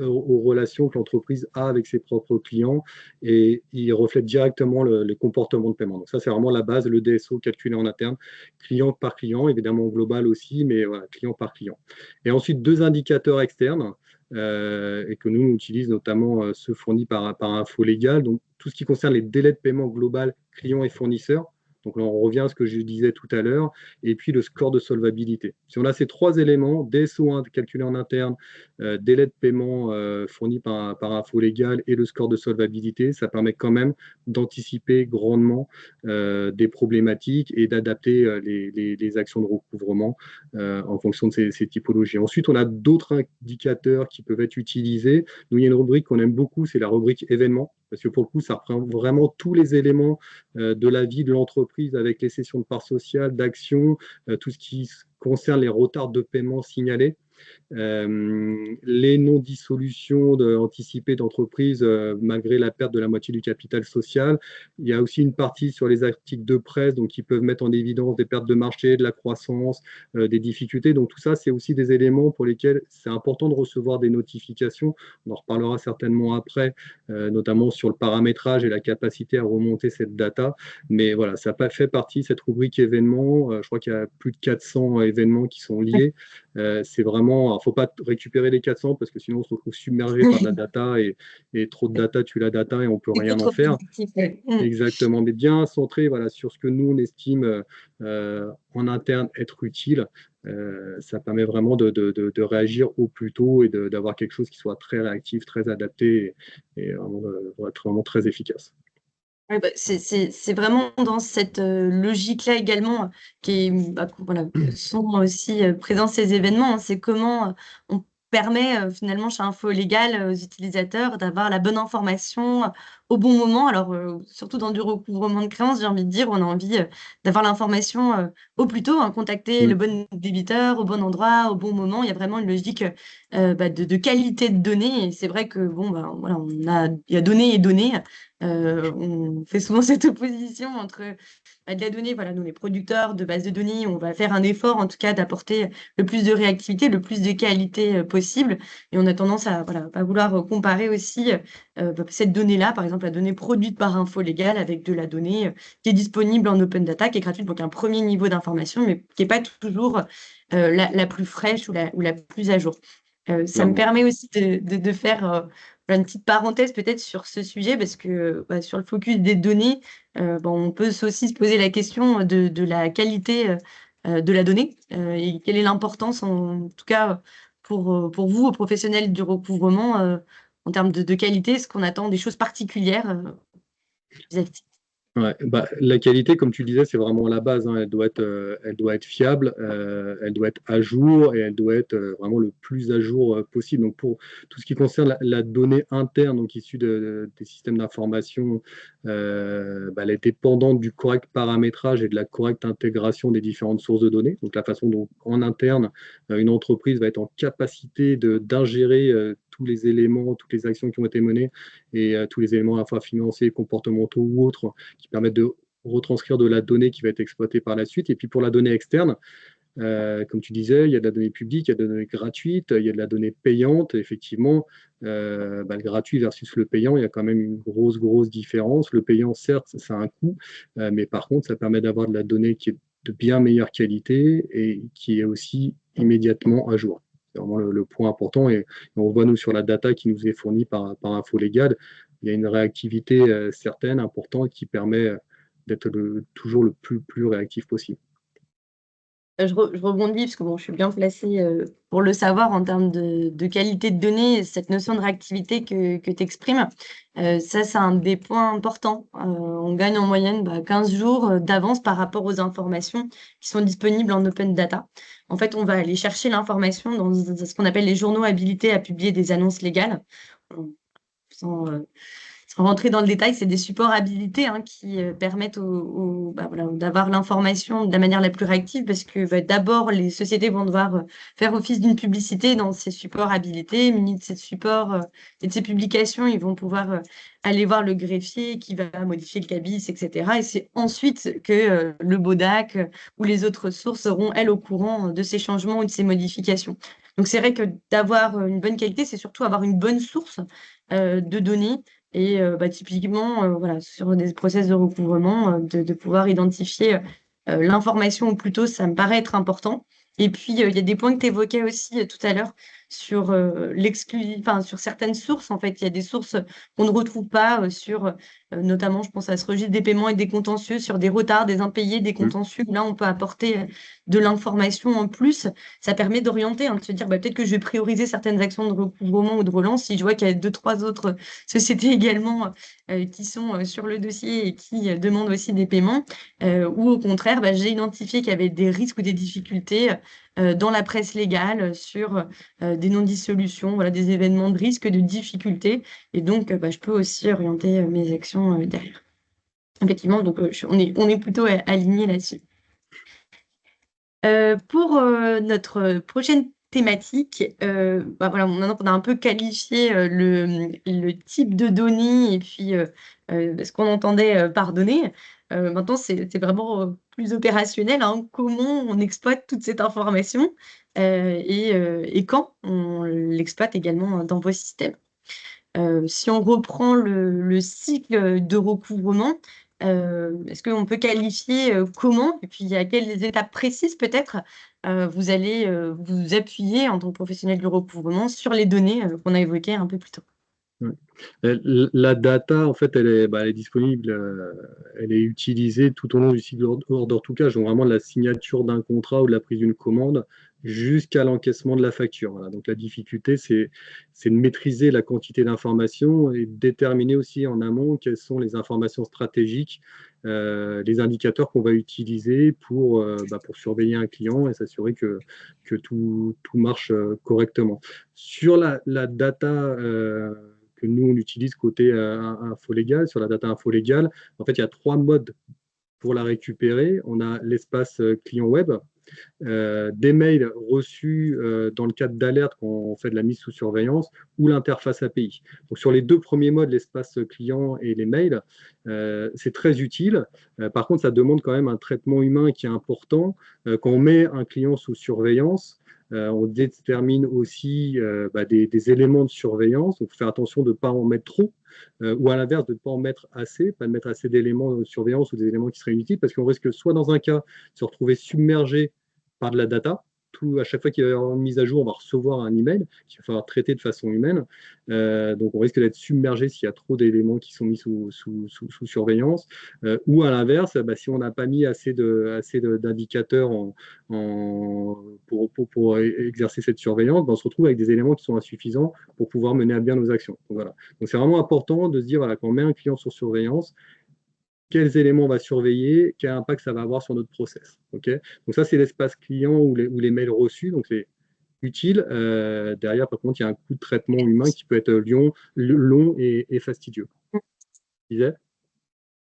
aux relations que l'entreprise a avec ses propres clients et il reflète directement les comportements de paiement. Donc ça, c'est vraiment la base, le DSO calculé en interne, client par client, évidemment global aussi, mais voilà, client par client. Et ensuite, 2 indicateurs externes et que nous, on utilise notamment ceux fournis par Info Légal, donc tout ce qui concerne les délais de paiement global client et fournisseur. Donc là, on revient à ce que je disais tout à l'heure, et puis le score de solvabilité. Si on a ces 3 éléments, DSO calculé en interne, délai de paiement fourni par Info Légal et le score de solvabilité, ça permet quand même d'anticiper grandement des problématiques et d'adapter les actions de recouvrement en fonction de ces typologies. Ensuite, on a d'autres indicateurs qui peuvent être utilisés. Nous, il y a une rubrique qu'on aime beaucoup, c'est la rubrique événements, parce que pour le coup, ça reprend vraiment tous les éléments de la vie de l'entreprise avec les cessions de parts sociales, d'actions, tout ce qui concerne les retards de paiement signalés. Les non-dissolutions anticipées d'entreprises malgré la perte de la moitié du capital social. Il y a aussi une partie sur les articles de presse donc, qui peuvent mettre en évidence des pertes de marché, de la croissance, des difficultés. Donc tout ça, c'est aussi des éléments pour lesquels c'est important de recevoir des notifications. On en reparlera certainement après, notamment sur le paramétrage et la capacité à remonter cette data. Mais voilà, ça fait partie, cette rubrique événements. Je crois qu'il y a plus de 400 événements qui sont liés. C'est vraiment, il ne faut pas récupérer les 400 parce que sinon on se retrouve submergé par de la data et trop de data tue la data et on ne peut C'est rien en trop faire. positif. Ouais. Exactement, mais bien centré voilà, sur ce que nous on estime en interne être utile. Ça permet vraiment de réagir au plus tôt et d'avoir quelque chose qui soit très réactif, très adapté et vraiment, être vraiment très efficace. Ouais, bah, c'est vraiment dans cette logique-là également qui est, bah, voilà, sont aussi présents ces événements, hein. C'est comment on permet finalement chez Info Légal aux utilisateurs d'avoir la bonne information au bon moment. Alors, surtout dans du recouvrement de créances, j'ai envie de dire, on a envie d'avoir l'information au plus tôt, hein, contacter le Mm. bon débiteur au bon endroit, au bon moment. Il y a vraiment une logique bah, de qualité de données. Et c'est vrai que bon, bah, voilà, il y a données et données. On fait souvent cette opposition entre bah, de la donnée, voilà, nous les producteurs de bases de données, on va faire un effort en tout cas d'apporter le plus de réactivité, le plus de qualité possible. Et on a tendance à, voilà, à vouloir comparer aussi bah, cette donnée-là, par exemple la donnée produite par Info Légal avec de la donnée qui est disponible en open data, qui est gratuite, donc un premier niveau d'information, mais qui n'est pas toujours la plus fraîche ou la plus à jour. Ça me Clairement. permet aussi de faire voilà, une petite parenthèse peut-être sur ce sujet, parce que bah, sur le focus des données, bon, on peut aussi se poser la question de la qualité de la donnée et quelle est l'importance, en tout cas pour vous, aux professionnels du recouvrement, en termes de qualité, est-ce qu'on attend des choses particulières vis-à-vis de ça? Ouais, bah, la qualité, comme tu disais, c'est vraiment la base, hein. Elle doit être fiable, elle doit être à jour et elle doit être vraiment le plus à jour possible. Donc pour tout ce qui concerne la donnée interne, donc issue des systèmes d'information, bah, elle est dépendante du correct paramétrage et de la correcte intégration des différentes sources de données. Donc la façon dont en interne, une entreprise va être en capacité d'ingérer tous les éléments, toutes les actions qui ont été menées et tous les éléments à la fois financiers, comportementaux ou autres qui permettent de retranscrire de la donnée qui va être exploitée par la suite. Et puis pour la donnée externe, Comme tu disais, il y a de la donnée publique, il y a de la donnée gratuite, il y a de la donnée payante. Effectivement, le gratuit versus le payant, il y a quand même une grosse différence. Le payant, certes, ça a un coût, mais par contre, ça permet d'avoir de la donnée qui est de bien meilleure qualité et qui est aussi immédiatement à jour. C'est vraiment le point important. Et on voit, nous, sur la data qui nous est fournie par InfoLégal, il y a une réactivité certaine, importante, qui permet d'être toujours le plus réactif possible. Je rebondis parce que bon, je suis bien placée pour le savoir en termes de qualité de données, cette notion de réactivité que tu exprimes. Ça, c'est un des points importants. On gagne en moyenne 15 jours d'avance par rapport aux informations qui sont disponibles en open data. En fait, on va aller chercher l'information dans ce qu'on appelle les journaux habilités à publier des annonces légales. Sans, sans rentrer dans le détail, c'est des supports habilités qui permettent voilà, d'avoir l'information de la manière la plus réactive parce que d'abord, les sociétés vont devoir faire office d'une publicité dans ces supports habilités. Munis de ces supports et de ces publications, ils vont pouvoir aller voir le greffier qui va modifier le cabis, etc. Et c'est ensuite que le BODAC ou les autres sources seront, elles, au courant de ces changements ou de ces modifications. Donc, c'est vrai que d'avoir une bonne qualité, c'est surtout avoir une bonne source de données et typiquement, voilà, sur des process de recouvrement, de pouvoir identifier l'information au plus tôt, ça me paraît être important. Et puis, il y a des points que tu évoquais aussi tout à l'heure sur enfin, sur certaines sources. En fait, il y a des sources qu'on ne retrouve pas sur, notamment, je pense à ce registre des paiements et des contentieux, sur des retards, des impayés, des Mm. contentieux. Là, on peut apporter de l'information en plus. Ça permet d'orienter, de se dire peut-être que je vais prioriser certaines actions de recouvrement ou de relance si je vois qu'il y a 2, 3 autres sociétés également qui sont sur le dossier et qui demandent aussi des paiements, ou au contraire, j'ai identifié qu'il y avait des risques ou des difficultés dans la presse légale sur des non-dissolutions, voilà, des événements de risque, de difficultés, et donc je peux aussi orienter mes actions derrière. Effectivement, donc on est plutôt alignés là-dessus. Pour notre prochaine thématique, voilà, maintenant qu'on a un peu qualifié le type de données et puis ce qu'on entendait par données, maintenant c'est vraiment plus opérationnel, comment on exploite toute cette information et quand on l'exploite également dans vos systèmes. Si on reprend le cycle de recouvrement, est-ce qu'on peut qualifier comment, et puis à quelles étapes précises peut-être vous allez vous appuyer en tant que professionnel du recouvrement sur les données qu'on a évoquées un peu plus tôt? Ouais. La data, en fait, elle est disponible, elle est utilisée tout au long du cycle hors tout cas, donc vraiment de la signature d'un contrat ou de la prise d'une commande jusqu'à l'encaissement de la facture. Voilà. Donc la difficulté, c'est de maîtriser la quantité d'informations et de déterminer aussi en amont quelles sont les informations stratégiques, les indicateurs qu'on va utiliser pour surveiller un client et s'assurer que tout marche correctement. Sur la data que nous, on utilise côté InfoLégal, sur la data InfoLégal, en fait, il y a 3 modes pour la récupérer. On a l'espace client web, des mails reçus dans le cadre d'alerte quand on fait de la mise sous surveillance, ou l'interface API. Donc sur les 2 premiers modes, l'espace client et les mails, c'est très utile. Par contre, ça demande quand même un traitement humain qui est important. Quand on met un client sous surveillance, on détermine aussi des éléments de surveillance. Donc, il faut faire attention de ne pas en mettre trop, ou à l'inverse, de ne pas en mettre assez, pas de mettre assez d'éléments de surveillance ou des éléments qui seraient inutiles, parce qu'on risque soit dans un cas de se retrouver submergé par de la data. À chaque fois qu'il va y avoir une mise à jour, on va recevoir un email qu'il va falloir traiter de façon humaine. Donc, on risque d'être submergé s'il y a trop d'éléments qui sont mis sous surveillance. Ou à l'inverse, si on n'a pas mis assez d'indicateurs pour exercer cette surveillance, on se retrouve avec des éléments qui sont insuffisants pour pouvoir mener à bien nos actions. Donc, voilà. Donc, c'est vraiment important de se dire, voilà, quand on met un client sur surveillance, quels éléments on va surveiller, quel impact ça va avoir sur notre process. Okay, donc ça, c'est l'espace client ou les mails reçus, donc c'est utile. Derrière, par contre, il y a un coût de traitement humain qui peut être long et fastidieux. Tu disais ?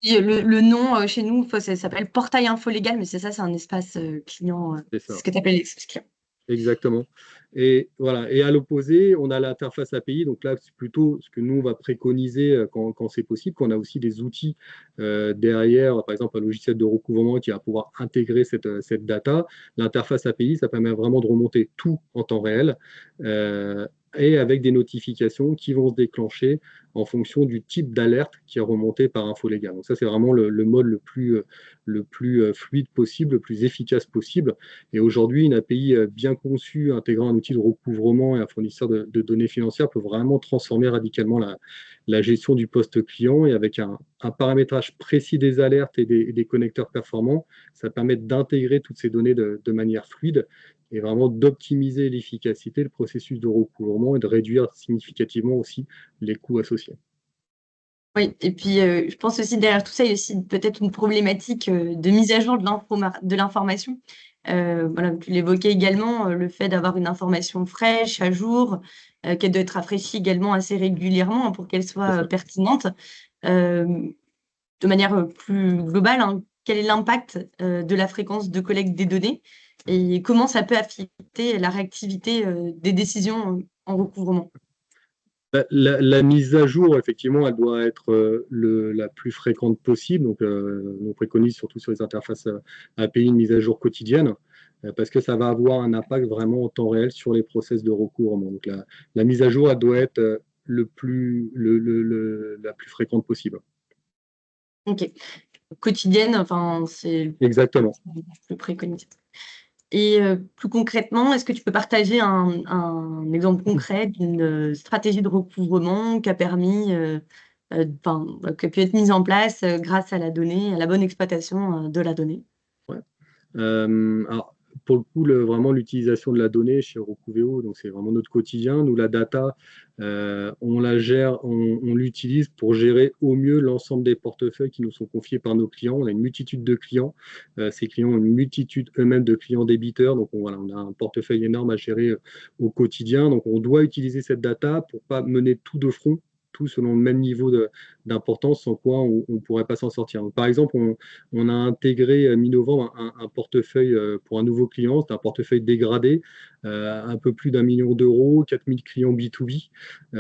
Le nom chez nous, ça s'appelle Portail Info Légal, mais c'est ça, c'est un espace client. C'est C'est ça. ce que tu appelles l'espace client. Exactement. Et voilà. Et à l'opposé, on a l'interface API. Donc là, c'est plutôt ce que nous, on va préconiser quand c'est possible, qu'on a aussi des outils derrière, par exemple, un logiciel de recouvrement qui va pouvoir intégrer cette data. L'interface API, ça permet vraiment de remonter tout en temps réel euh, et avec des notifications qui vont se déclencher en fonction du type d'alerte qui est remonté par InfoLégal. Donc ça, c'est vraiment le mode le plus fluide possible, le plus efficace possible. Et aujourd'hui, une API bien conçue, intégrant un outil de recouvrement et un fournisseur de données financières peut vraiment transformer radicalement la gestion du poste client. Et avec un paramétrage précis des alertes et des connecteurs performants, ça permet d'intégrer toutes ces données de manière fluide et vraiment d'optimiser l'efficacité du processus de recouvrement et de réduire significativement aussi les coûts associés. Oui, et puis je pense aussi derrière tout ça, il y a aussi peut-être une problématique de mise à jour de l'information. Voilà, tu l'évoquais également, le fait d'avoir une information fraîche, à jour, qu'elle doit être rafraîchie également assez régulièrement, hein, pour qu'elle C'est soit ça. pertinente. Euh, de manière plus globale, hein, quel est l'impact de la fréquence de collecte des données et comment ça peut affecter la réactivité des décisions en recouvrement? La mise à jour, effectivement, elle doit être la plus fréquente possible. Donc, on préconise surtout sur les interfaces API une mise à jour quotidienne parce que ça va avoir un impact vraiment en temps réel sur les process de recouvrement. Donc, la mise à jour, elle doit être la plus fréquente possible. Ok. Quotidienne, enfin, c'est Exactement. le préconisé. Et plus concrètement, est-ce que tu peux partager un exemple concret d'une stratégie de recouvrement qui a permis, enfin, qui a pu être mise en place grâce à la donnée, à la bonne exploitation de la donnée? Ouais. Alors, pour le coup, vraiment l'utilisation de la donnée chez Rocuveo, donc c'est vraiment notre quotidien. Nous, la data, on la gère, on l'utilise pour gérer au mieux l'ensemble des portefeuilles qui nous sont confiés par nos clients. On a une multitude de clients. Ces clients ont une multitude eux-mêmes de clients débiteurs. Donc, voilà, on a un portefeuille énorme à gérer au quotidien. Donc, on doit utiliser cette data pour pas mener tout de front, tout selon le même niveau d'importance, sans quoi on ne pourrait pas s'en sortir. Donc, par exemple, on a intégré mi-novembre un portefeuille pour un nouveau client. C'est un portefeuille dégradé, un peu plus d'1 million d'euros, 4000 clients B2B.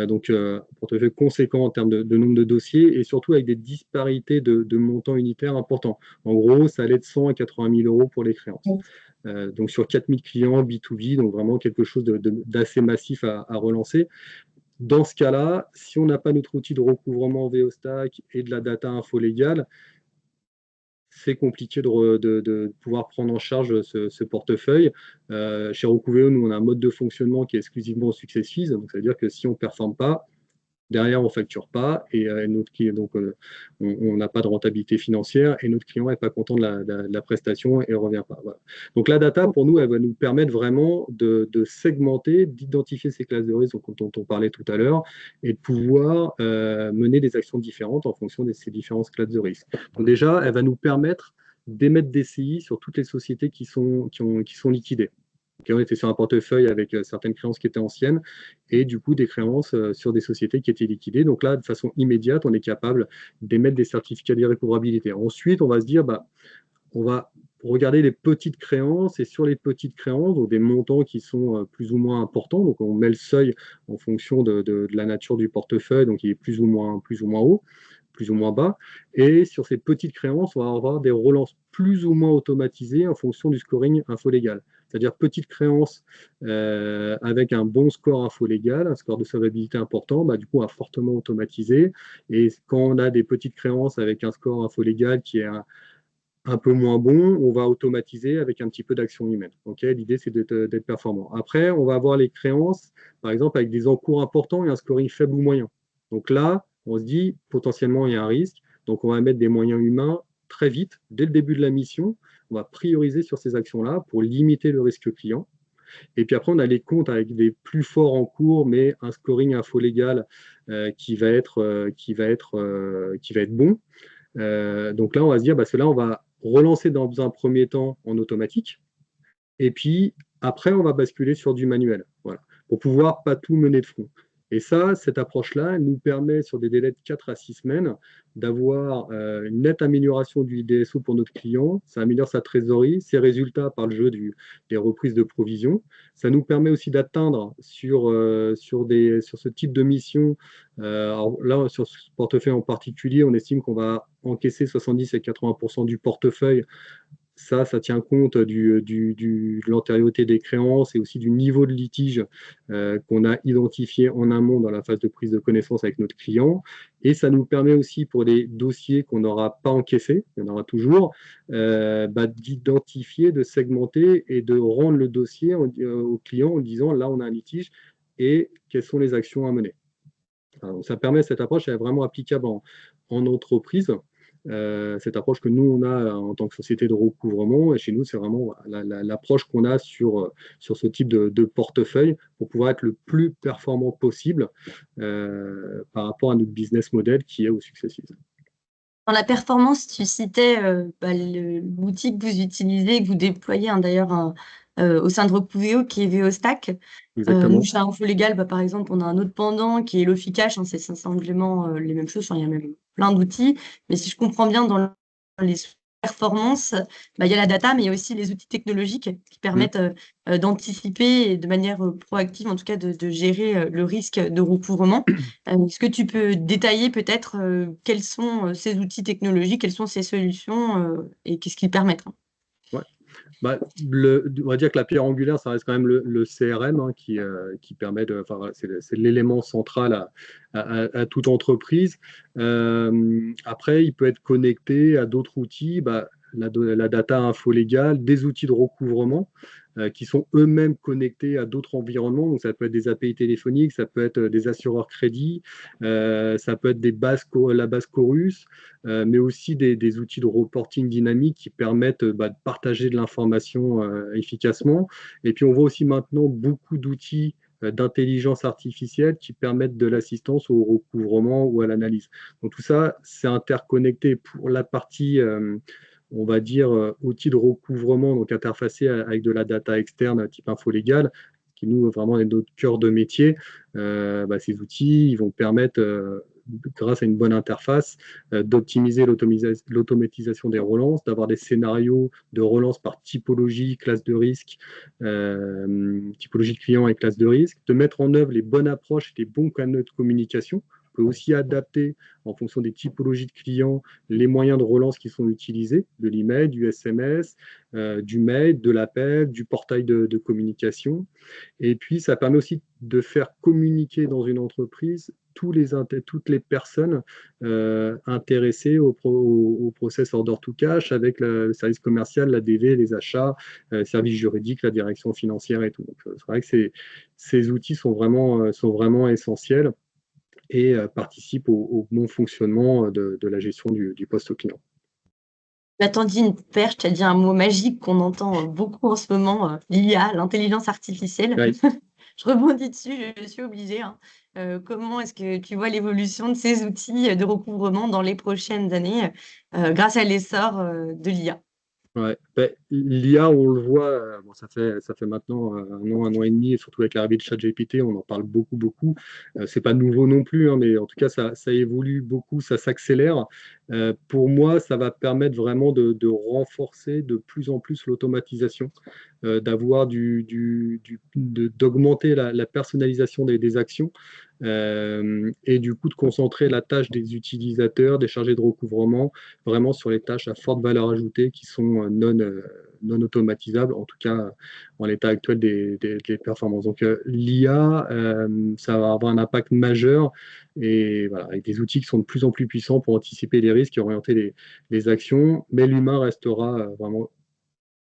Donc, un portefeuille conséquent en termes de nombre de dossiers et surtout avec des disparités de montants unitaires importants. En gros, ça allait de 100 à 80 000 euros pour les créances. Donc, sur 4000 clients B2B, donc vraiment quelque chose d'assez massif à relancer. Dans ce cas-là, si on n'a pas notre outil de recouvrement VOStack et de la data info légale, c'est compliqué de pouvoir prendre en charge ce portefeuille. Chez Rocuveo, nous, on a un mode de fonctionnement qui est exclusivement success fees. Donc, ça veut dire que si on ne performe pas, derrière, on ne facture pas et donc, on n'a pas de rentabilité financière et notre client n'est pas content de la prestation et ne revient pas. Voilà. Donc, la data, pour nous, elle va nous permettre vraiment de segmenter, d'identifier ces classes de risque dont on parlait tout à l'heure et de pouvoir mener des actions différentes en fonction de ces différentes classes de risque. Donc, déjà, elle va nous permettre d'émettre des CI sur toutes les sociétés qui sont liquidées. Okay, on était sur un portefeuille avec certaines créances qui étaient anciennes et du coup des créances sur des sociétés qui étaient liquidées. Donc là, de façon immédiate, on est capable d'émettre des certificats d'irrécouvrabilité. Ensuite, on va se dire, on va regarder les petites créances et sur les petites créances, donc des montants qui sont plus ou moins importants. Donc on met le seuil en fonction de la nature du portefeuille, donc il est plus ou moins haut, plus ou moins bas. Et sur ces petites créances, on va avoir des relances plus ou moins automatisées en fonction du scoring info légal. C'est-à-dire petite créance avec un bon score info légal, un score de solvabilité important, du coup, on va fortement automatiser. Et quand on a des petites créances avec un score info légal qui est un peu moins bon, on va automatiser avec un petit peu d'action humaine. Okay, l'idée, c'est d'être performant. Après, on va avoir les créances, par exemple, avec des encours importants et un scoring faible ou moyen. Donc là, on se dit, potentiellement, il y a un risque. Donc, on va mettre des moyens humains très vite, dès le début de la mission. On va prioriser sur ces actions-là pour limiter le risque client. Et puis après, on a les comptes avec des plus forts en cours, mais un scoring info légal qui va être bon. Donc là, on va se dire, cela, on va relancer dans un premier temps en automatique. Et puis, après, on va basculer sur du manuel. Voilà, pour pouvoir pas tout mener de front. Et ça, cette approche-là, elle nous permet, sur des délais de 4 à 6 semaines, d'avoir une nette amélioration du DSO pour notre client. Ça améliore sa trésorerie, ses résultats par le jeu des reprises de provisions. Ça nous permet aussi d'atteindre sur ce type de mission, alors là, sur ce portefeuille en particulier, on estime qu'on va encaisser 70 et 80% du portefeuille. Ça tient compte de l'antériorité des créances et aussi du niveau de litige qu'on a identifié en amont dans la phase de prise de connaissance avec notre client. Et ça nous permet aussi, pour des dossiers qu'on n'aura pas encaissés, il y en aura toujours, d'identifier, de segmenter et de rendre le dossier au client en disant, là, on a un litige et quelles sont les actions à mener. Alors, ça permet, cette approche, elle est vraiment applicable en entreprise. Cette approche que nous, on a en tant que société de recouvrement, et chez nous, c'est vraiment l'approche qu'on a sur ce type de portefeuille pour pouvoir être le plus performant possible par rapport à notre business model qui est au Successif. Dans la performance, tu citais l'outil que vous utilisez, que vous déployez d'ailleurs au sein de Recouvreo, qui est VeoStack. Nous, Exactement. chez InfoLégal, par exemple, on a un autre pendant qui est l'Officash, c'est simplement les mêmes choses, il y a même plein d'outils. Mais si je comprends bien, dans les performances, il y a la data, mais il y a aussi les outils technologiques qui Mm. permettent d'anticiper et de manière proactive, en tout cas, de gérer le risque de recouvrement. Est-ce que tu peux détailler peut-être quels sont ces outils technologiques, quelles sont ces solutions et qu'est-ce qu'ils permettent? Ouais. On va dire que la pierre angulaire, ça reste quand même le CRM qui permet enfin, voilà, c'est l'élément central à toute entreprise. Après, il peut être connecté à d'autres outils, la data info légale, des outils de recouvrement qui sont eux-mêmes connectés à d'autres environnements. Donc, ça peut être des API téléphoniques, ça peut être des assureurs crédits, ça peut être la base Chorus, mais aussi des outils de reporting dynamique qui permettent de partager de l'information efficacement. Et puis, on voit aussi maintenant beaucoup d'outils d'intelligence artificielle qui permettent de l'assistance au recouvrement ou à l'analyse. Donc tout ça, c'est interconnecté pour la partie on va dire, outils de recouvrement, donc interfacés avec de la data externe type info légale, qui nous, vraiment, est notre cœur de métier. Ces outils, ils vont permettre, grâce à une bonne interface, d'optimiser l'automatisation des relances, d'avoir des scénarios de relance par typologie, classe de risque, typologie de client et classe de risque, de mettre en œuvre les bonnes approches et les bons canaux de communication. On peut aussi adapter, en fonction des typologies de clients, les moyens de relance qui sont utilisés, de l'email, du SMS, du mail, de l'appel, du portail de communication. Et puis, ça permet aussi de faire communiquer dans une entreprise toutes les personnes intéressées au process order to cash avec le service commercial, la DV, les achats, service juridique, la direction financière et tout. Donc, c'est vrai que ces outils sont vraiment essentiels et participent au bon fonctionnement de la gestion du poste client. Nathan dit une perche, tu as dit un mot magique qu'on entend beaucoup en ce moment, l'IA, l'intelligence artificielle. Oui. Je rebondis dessus, je suis obligée. Comment est-ce que tu vois l'évolution de ces outils de recouvrement dans les prochaines années grâce à l'essor de l'IA? Ouais. L'IA, on le voit, ça fait maintenant un an et demi, et surtout avec l'arrivée de ChatGPT, on en parle beaucoup, beaucoup. C'est pas nouveau non plus, hein, mais en tout cas, ça évolue beaucoup, ça s'accélère. Pour moi, ça va permettre vraiment de renforcer de plus en plus l'automatisation, d'avoir d'augmenter la personnalisation des actions, et du coup de concentrer la tâche des utilisateurs, des chargés de recouvrement, vraiment sur les tâches à forte valeur ajoutée qui sont non automatisables, en tout cas en l'état actuel des performances. Donc l'IA, ça va avoir un impact majeur, et voilà, avec des outils qui sont de plus en plus puissants pour anticiper les risques et orienter les actions, mais l'humain restera vraiment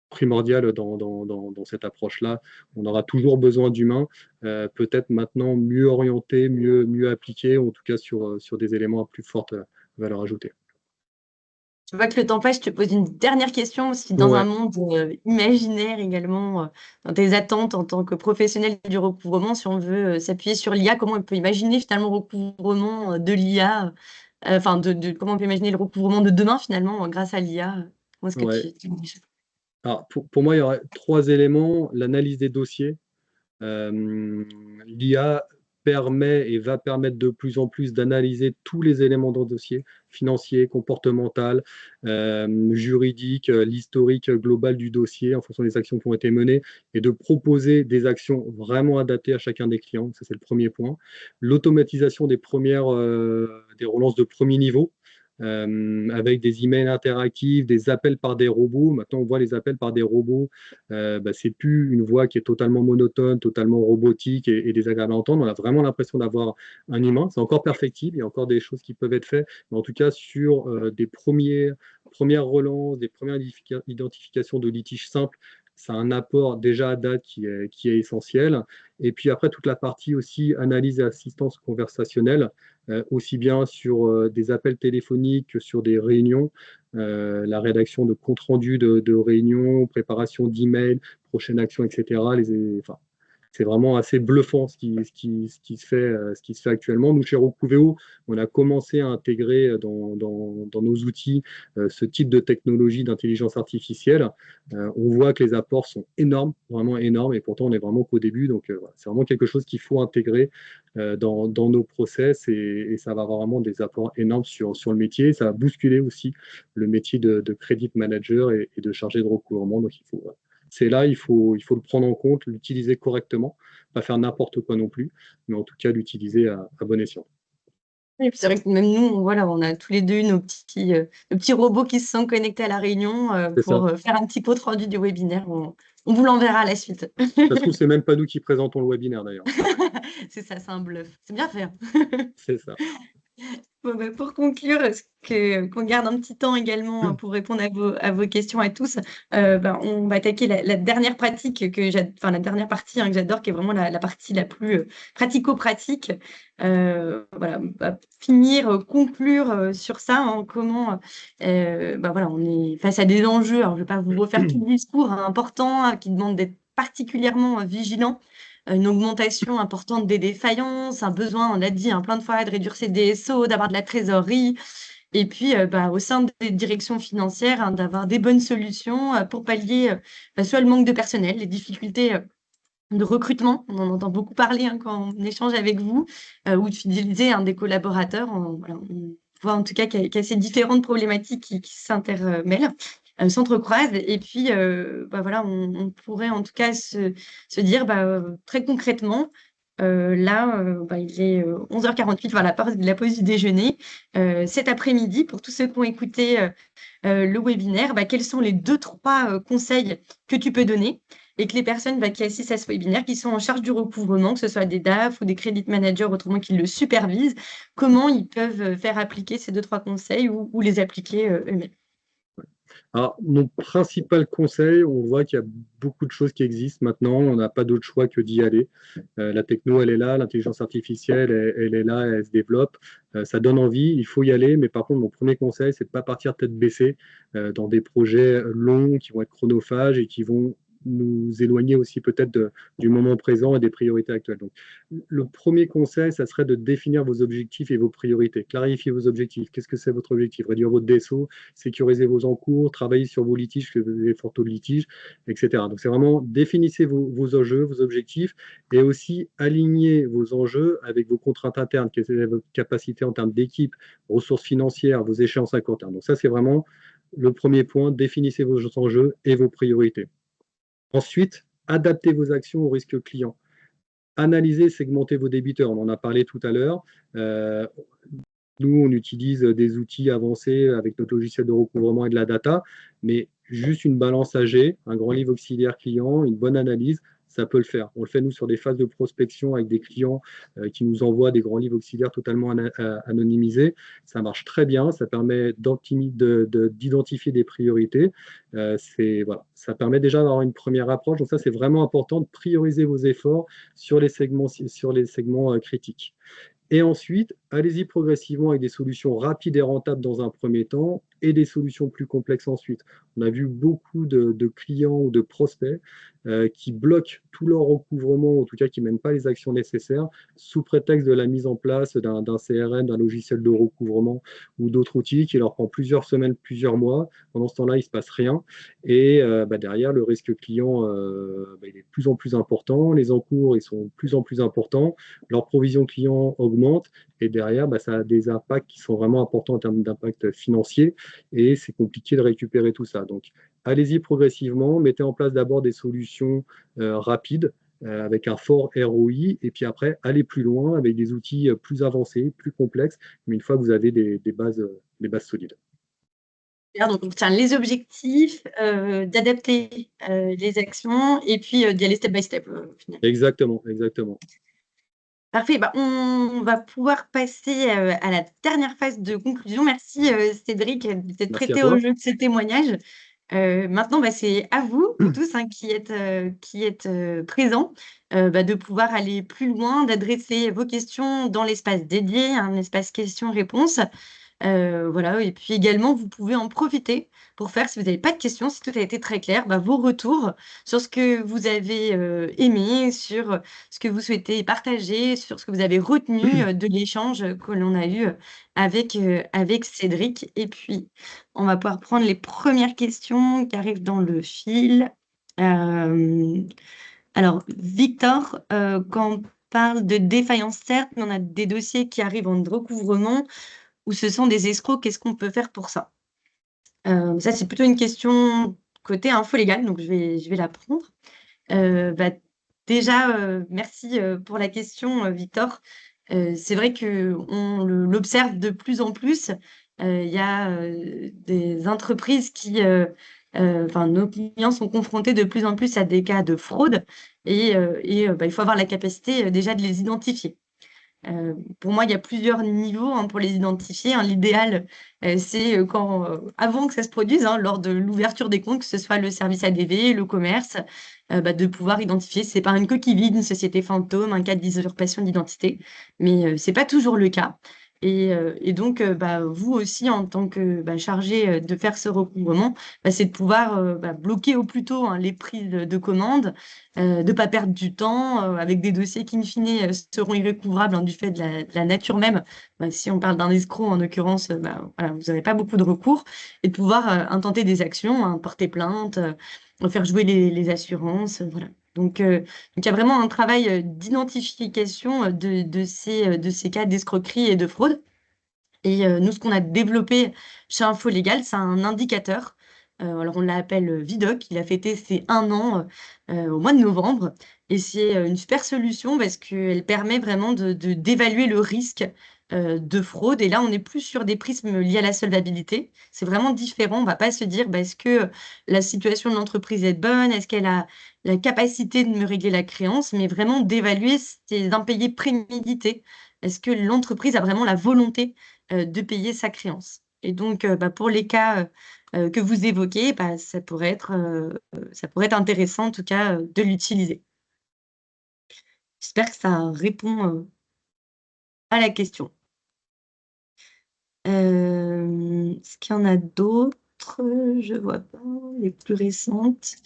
primordial dans cette approche-là. On aura toujours besoin d'humains, peut-être maintenant mieux orientés, mieux appliqués, en tout cas sur des éléments à plus forte valeur ajoutée. Je vois que le temps passe, je te pose une dernière question aussi dans un Ouais, monde imaginaire également, dans tes attentes en tant que professionnel du recouvrement, si on veut s'appuyer sur l'IA, comment on peut imaginer finalement le recouvrement de l'IA, enfin comment on peut imaginer le recouvrement de demain finalement grâce à l'IA? Comment est-ce que ouais. tu imagines? Alors, pour moi, il y aurait trois éléments. L'analyse des dossiers. L'IA permet et va permettre de plus en plus d'analyser tous les éléments dans le dossier, financier, comportemental, juridique, l'historique global du dossier en fonction des actions qui ont été menées et de proposer des actions vraiment adaptées à chacun des clients. Ça, c'est le premier point. L'automatisation des relances de premier niveau, avec des emails interactifs, des appels par des robots. Maintenant, on voit les appels par des robots. C'est plus une voix qui est totalement monotone, totalement robotique et désagréable à entendre. On a vraiment l'impression d'avoir un humain. C'est encore perfectible. Il y a encore des choses qui peuvent être faites. Mais en tout cas, sur des premières relances, des premières identifications de litiges simples, c'est un apport déjà à date qui est essentiel. Et puis après, toute la partie aussi analyse et assistance conversationnelle, aussi bien sur des appels téléphoniques que sur des réunions, la rédaction de comptes rendus de réunions, préparation d'emails, prochaines actions, etc. Enfin, c'est vraiment assez bluffant ce qui se fait actuellement. Nous, chez Rocuveo, on a commencé à intégrer dans nos outils ce type de technologie d'intelligence artificielle. On voit que les apports sont énormes, vraiment énormes, et pourtant on est vraiment qu'au début. Donc, voilà, c'est vraiment quelque chose qu'il faut intégrer dans nos process et ça va avoir vraiment des apports énormes sur le métier. Ça va bousculer aussi le métier de credit manager et de chargé de recouvrement. Donc, c'est là, il faut le prendre en compte, l'utiliser correctement, pas faire n'importe quoi non plus, mais en tout cas l'utiliser à bon escient. Et puis c'est vrai que même nous, voilà, on a tous les 2 nos petits robots qui se sont connectés à la réunion, C'est ça. pour, faire un petit compte rendu du webinaire. On vous l'enverra à la suite. Ça se trouve, c'est même pas nous qui présentons le webinaire d'ailleurs. C'est ça, c'est un bluff. C'est bien fait, hein. C'est ça. Bon, bah, pour conclure, est-ce qu'on garde un petit temps également, pour répondre à vos questions à tous, on va attaquer la dernière pratique enfin la dernière partie, hein, que j'adore, qui est vraiment la partie la plus, pratico-pratique. Voilà, on va finir, conclure, sur ça, hein, comment, voilà, on est face à des enjeux. Alors je ne vais pas vous refaire tout le discours, hein, important, hein, qui demande d'être particulièrement, vigilant. Une augmentation importante des défaillances, un besoin, on l'a dit, hein, plein de fois, de réduire ses DSO, d'avoir de la trésorerie et puis, au sein des directions financières, hein, d'avoir des bonnes solutions, pour pallier, soit le manque de personnel, les difficultés, de recrutement. On en entend beaucoup parler, hein, quand on échange avec vous, ou de fidéliser, hein, des collaborateurs. On voit en tout cas qu'il y a ces différentes problématiques qui s'intermêlent, s'entrecroisent et puis, voilà, on pourrait en tout cas se dire, très concrètement, là, il est, 11h48, voilà, la pause du déjeuner. Cet après-midi, pour tous ceux qui ont écouté, le webinaire, quels sont les 2-3 conseils que tu peux donner et que les personnes qui assistent à ce webinaire, qui sont en charge du recouvrement, que ce soit des DAF ou des credit managers, autrement qui le supervisent, comment ils peuvent faire appliquer ces 2-3 conseils ou les appliquer eux-mêmes? Alors, mon principal conseil, on voit qu'il y a beaucoup de choses qui existent maintenant, on n'a pas d'autre choix que d'y aller. La techno, elle est là, l'intelligence artificielle, elle est là, elle se développe. Ça donne envie, il faut y aller, mais par contre, mon premier conseil, c'est de ne pas partir tête baissée dans des projets longs qui vont être chronophages et qui vont nous éloigner aussi peut-être du moment présent et des priorités actuelles. Donc, le premier conseil, ça serait de définir vos objectifs et vos priorités. Clarifier vos objectifs. Qu'est-ce que c'est votre objectif? Réduire votre DSO, sécuriser vos encours, travailler sur vos litiges, que vous avez fort taux de litiges, etc. Donc, c'est vraiment définissez vos enjeux, vos objectifs, et aussi aligner vos enjeux avec vos contraintes internes, quelle est votre capacité en termes d'équipe, ressources financières, vos échéances à court terme. Donc, ça, c'est vraiment le premier point. Définissez vos enjeux et vos priorités. Ensuite, adaptez vos actions au risque client. Analysez, segmentez vos débiteurs. On en a parlé tout à l'heure. Nous, on utilise des outils avancés avec notre logiciel de recouvrement et de la data, mais juste une balance AG, un grand livre auxiliaire client, une bonne analyse, ça peut le faire. On le fait, nous, sur des phases de prospection avec des clients qui nous envoient des grands livres auxiliaires totalement anonymisés. Ça marche très bien, ça permet d'identifier des priorités. Voilà. Ça permet déjà d'avoir une première approche. Donc ça, c'est vraiment important de prioriser vos efforts sur les segments critiques. Et ensuite, allez-y progressivement avec des solutions rapides et rentables dans un premier temps et des solutions plus complexes ensuite. On a vu beaucoup de clients ou de prospects qui bloquent tout leur recouvrement, ou en tout cas qui ne mènent pas les actions nécessaires, sous prétexte de la mise en place d'un CRM, d'un logiciel de recouvrement ou d'autres outils qui leur prend plusieurs semaines, plusieurs mois. Pendant ce temps-là, il ne se passe rien. Et derrière, le risque client il est de plus en plus important. Les encours, ils sont de plus en plus importants. Leur provision client augmente. Et derrière, ça a des impacts qui sont vraiment importants en termes d'impact financier. Et c'est compliqué de récupérer tout ça. Donc, allez-y progressivement. Mettez en place d'abord des solutions rapides avec un fort ROI, et puis après, aller plus loin avec des outils plus avancés, plus complexes, mais une fois que vous avez des bases solides. Donc, on retient les objectifs, d'adapter les actions et puis d'y aller step by step, au final. Exactement, exactement. Parfait, on va pouvoir passer à la dernière phase de conclusion. Merci Cédric d'être Merci à prêté au toi. jeu de ce témoignage. Maintenant, c'est à vous tous qui êtes présents de pouvoir aller plus loin, d'adresser vos questions dans l'espace dédié, un espace questions-réponses. Voilà, et puis également, vous pouvez en profiter pour faire, si vous n'avez pas de questions, si tout a été très clair, vos retours sur ce que vous avez aimé, sur ce que vous souhaitez partager, sur ce que vous avez retenu de l'échange que l'on a eu avec Cédric. Et puis, on va pouvoir prendre les premières questions qui arrivent dans le fil. Alors, Victor, quand on parle de défaillance, certes, mais on a des dossiers qui arrivent en recouvrement ou ce sont des escrocs, qu'est-ce qu'on peut faire pour ça? Ça, c'est plutôt une question côté info légale, donc je vais la prendre. Déjà, merci pour la question, Victor. C'est vrai qu'on l'observe de plus en plus. Il y a des entreprises enfin, nos clients sont confrontés de plus en plus à des cas de fraude et il faut avoir la capacité déjà de les identifier. Pour moi, il y a plusieurs niveaux pour les identifier. L'idéal, c'est avant que ça se produise, lors de l'ouverture des comptes, que ce soit le service ADV, le commerce, de pouvoir identifier si c'est pas une coquille vide, une société fantôme, un cas d'usurpation d'identité. Mais c'est pas toujours le cas. Et donc, vous aussi, en tant que chargé de faire ce recouvrement, c'est de pouvoir bloquer au plus tôt les prises de commandes, de ne pas perdre du temps avec des dossiers qui, in fine, seront irrécouvrables du fait de la nature même. Si on parle d'un escroc, en l'occurrence, voilà, vous n'avez pas beaucoup de recours. Et de pouvoir intenter des actions, porter plainte, faire jouer les assurances. Voilà. Donc, il y a vraiment un travail d'identification de ces cas d'escroquerie et de fraude. Et nous, ce qu'on a développé chez Info Légal, c'est un indicateur. Alors, on l'appelle Vidoc. Il a fêté ses 1 an au mois de novembre. Et c'est une super solution parce qu'elle permet vraiment d'évaluer le risque de fraude. Et là, on n'est plus sur des prismes liés à la solvabilité. C'est vraiment différent. On ne va pas se dire, est-ce que la situation de l'entreprise est bonne? Est-ce qu'elle a la capacité de me régler la créance? Mais vraiment d'évaluer ces impayés prémédités. Est-ce que l'entreprise a vraiment la volonté de payer sa créance? Et donc, pour les cas que vous évoquez, ça pourrait être intéressant, en tout cas, de l'utiliser. J'espère que ça répond à la question. Est-ce qu'il y en a d'autres? Je vois pas les plus récentes.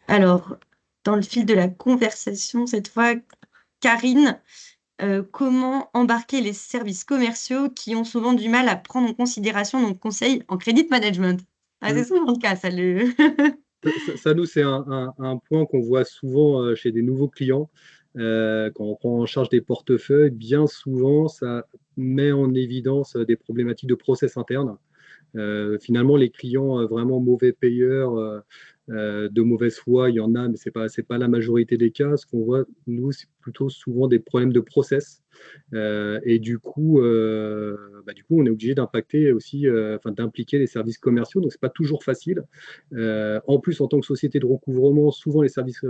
Alors, dans le fil de la conversation, cette fois, Karine, comment embarquer les services commerciaux qui ont souvent du mal à prendre en considération nos conseils en credit management? C'est souvent le cas, ça. Ça, nous, c'est un point qu'on voit souvent chez des nouveaux clients. Quand on prend en charge des portefeuilles, bien souvent, ça met en évidence des problématiques de process interne. Finalement, les clients vraiment mauvais payeurs, de mauvaise foi, il y en a, mais c'est pas la majorité des cas. Ce qu'on voit, nous, c'est plutôt souvent des problèmes de process. Et du coup, on est obligé d'impacter aussi, d'impliquer les services commerciaux. Donc, c'est pas toujours facile. En plus, en tant que société de recouvrement, souvent les services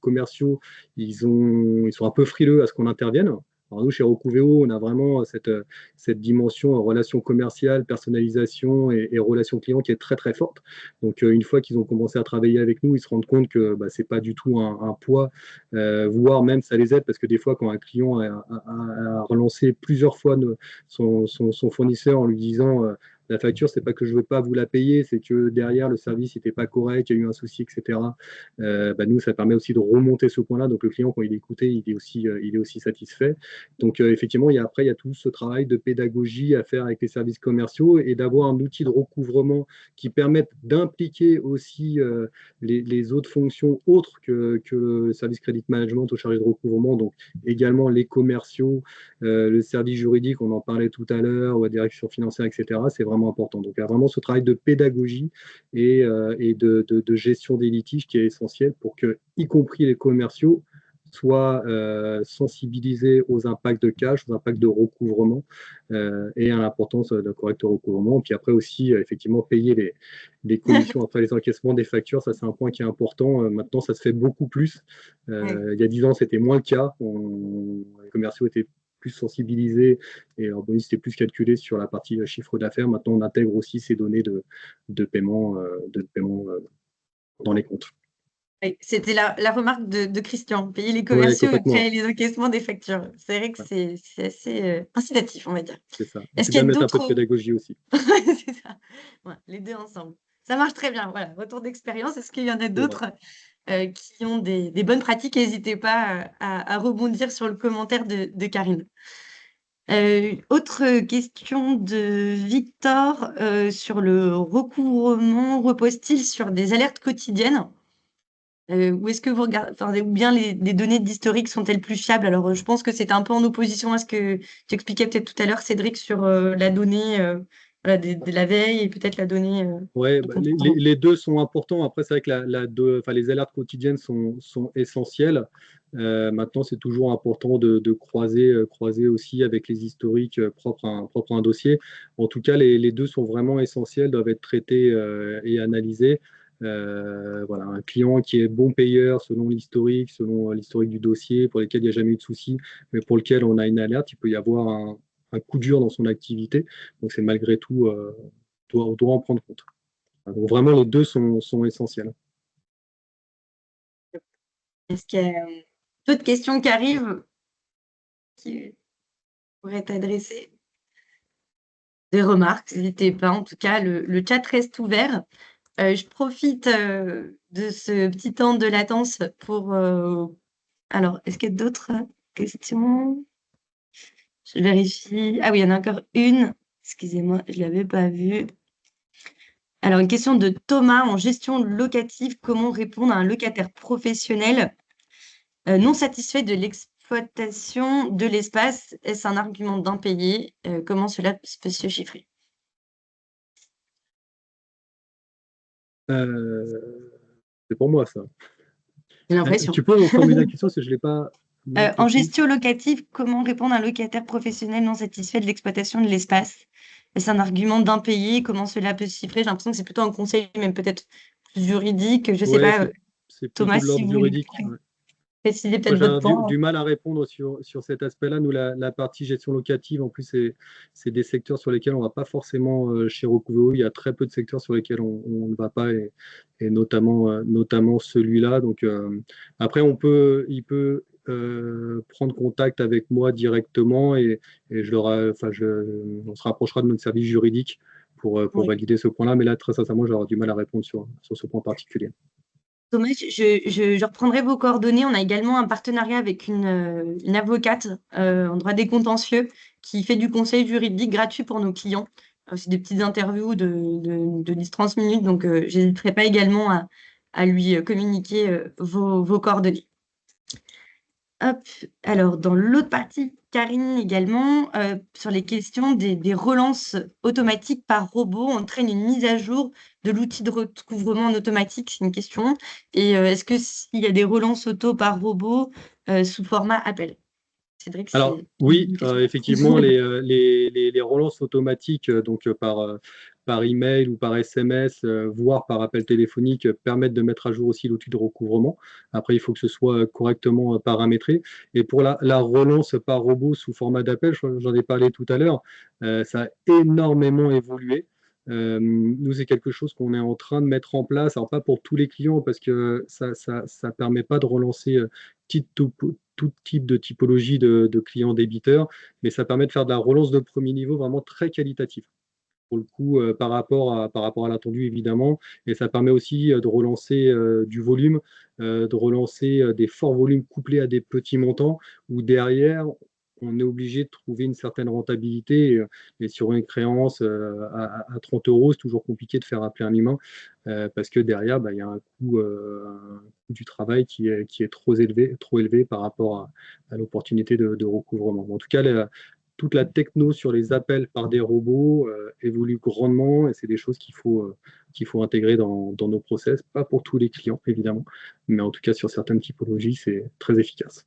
commerciaux, ils sont un peu frileux à ce qu'on intervienne. Alors nous, chez Rocouveo, on a vraiment cette dimension relation commerciale, personnalisation et relation client qui est très très forte. Donc une fois qu'ils ont commencé à travailler avec nous, ils se rendent compte que bah, c'est pas du tout un poids, voire même ça les aide parce que des fois quand un client a relancé plusieurs fois son fournisseur en lui disant la facture, c'est pas que je veux pas vous la payer, c'est que derrière le service n'était pas correct, il y a eu un souci, etc. Bah, nous, ça permet aussi de remonter ce point-là. Donc le client, quand il est écouté, il est aussi satisfait. Donc effectivement, après, il y a tout ce travail de pédagogie à faire avec les services commerciaux et d'avoir un outil de recouvrement qui permette d'impliquer aussi les autres fonctions autres que le service crédit management au chargé de recouvrement, donc également les commerciaux, le service juridique, on en parlait tout à l'heure, ou la direction financière, etc. C'est vraiment important. Donc il y a vraiment ce travail de pédagogie et de gestion des litiges qui est essentiel pour que, y compris les commerciaux, soient sensibilisés aux impacts de cash, aux impacts de recouvrement et à l'importance d'un correct recouvrement. Puis après aussi, effectivement, payer les commissions après les encaissements des factures, ça c'est un point qui est important. Maintenant, ça se fait beaucoup plus. Ouais. Il y a 10 ans, c'était moins le cas. Les commerciaux étaient plus sensibilisés et leur bonus était plus calculé sur la partie chiffre d'affaires. Maintenant, on intègre aussi ces données de paiement, dans les comptes. Oui, c'était la remarque de Christian, payer les Oui, commerciaux et complètement. créer les encaissements des factures. C'est vrai que Ouais, c'est assez incitatif, on va dire. c'est ça. Et Est-ce c'est qu'il bien y de a mettre un peu de d'autres. pédagogie aussi. C'est ça. Ouais, les deux ensemble. Ça marche très bien. Voilà, retour d'expérience. Est-ce qu'il y en a C'est vrai. d'autres qui ont des bonnes pratiques? N'hésitez pas à rebondir sur le commentaire de Karine. Autre question de Victor sur le recouvrement repose-t-il sur des alertes quotidiennes? Ou est-ce que vous regardez, enfin, ou bien les données d'historique sont-elles plus fiables? Alors, je pense que c'est un peu en opposition à ce que tu expliquais peut-être tout à l'heure, Cédric, sur la donnée voilà, de la veille et peut-être la donnée Ouais, de bah, compte courant. les deux sont importants. Après, c'est vrai que enfin, les alertes quotidiennes sont essentielles. Maintenant, c'est toujours important de croiser aussi avec les historiques propres à un dossier. En tout cas, les deux sont vraiment essentiels, doivent être traités et analysés. Voilà, un client qui est bon payeur selon l'historique du dossier, pour lequel il n'y a jamais eu de souci, mais pour lequel on a une alerte, il peut y avoir un coup dur dans son activité. Donc, c'est malgré tout, on doit en prendre compte. Donc vraiment, les deux sont essentiels. Est-ce qu'il y a d'autres questions qui arrivent qui pourraient être adressées? Des remarques, n'hésitez pas. En tout cas, le chat reste ouvert. Je profite de ce petit temps de latence pour. Alors, est-ce qu'il y a d'autres questions? Je vérifie. Ah oui, il y en a encore une. Excusez-moi, je ne l'avais pas vue. Alors, une question de Thomas en gestion locative. Comment répondre à un locataire professionnel non satisfait de l'exploitation de l'espace? Est-ce un argument d'impayé? Comment cela peut se chiffrer? C'est pour moi, ça. J'ai l'impression. Tu peux reformuler la question parce que je ne l'ai pas bien En compris. gestion locative, comment répondre à un locataire professionnel non satisfait de l'exploitation de l'espace? Est-ce un argument d'impayé? Comment cela peut se chiffrer? J'ai l'impression que c'est plutôt un conseil, même peut-être plus juridique. Je ne sais Ouais, pas, c'est Thomas, plutôt de si l'ordre vous voulez juridique. Ouais. préciser Moi, peut-être votre j'ai point. du mal à répondre sur cet aspect-là. Nous, la partie gestion locative, en plus, c'est des secteurs sur lesquels on ne va pas forcément chez Rocouveo. Il y a très peu de secteurs sur lesquels on ne va pas, et notamment celui-là. Donc, après, il peut prendre contact avec moi directement et on se rapprochera de notre service juridique pour Oui. valider ce point-là. Mais là, très sincèrement, j'aurai du mal à répondre sur ce point particulier. Thomas, je reprendrai vos coordonnées. On a également un partenariat avec une avocate en droit des contentieux qui fait du conseil juridique gratuit pour nos clients. C'est des petites interviews de 10-30 minutes, donc je n'hésiterai pas également à lui communiquer vos coordonnées. Hop, alors dans l'autre partie, Karine également, sur les questions des relances automatiques par robot entraîne une mise à jour de l'outil de recouvrement en automatique, c'est une question. Et est-ce que s'il y a des relances auto par robot sous format appel? Cédric, Alors c'est oui, une question. effectivement, les relances automatiques par email ou par SMS, voire par appel téléphonique, permettent de mettre à jour aussi l'outil de recouvrement. Après, il faut que ce soit correctement paramétré. Et pour la relance par robot sous format d'appel, j'en ai parlé tout à l'heure, ça a énormément évolué. Nous, c'est quelque chose qu'on est en train de mettre en place, alors pas pour tous les clients, parce que ça permet pas de relancer tout type de typologie de clients débiteurs, mais ça permet de faire de la relance de premier niveau vraiment très qualitative pour le coup, par rapport à l'attendu, évidemment. Et ça permet aussi de relancer du volume, de relancer des forts volumes couplés à des petits montants, où derrière, on est obligé de trouver une certaine rentabilité. Et sur une créance à 30 euros, c'est toujours compliqué de faire appeler un humain, parce que derrière, bah, il y a un coût du travail qui est trop élevé par rapport à l'opportunité de recouvrement. En tout cas, toute la techno sur les appels par des robots évolue grandement et c'est des choses qu'il faut intégrer dans nos process, pas pour tous les clients évidemment, mais en tout cas sur certaines typologies, c'est très efficace.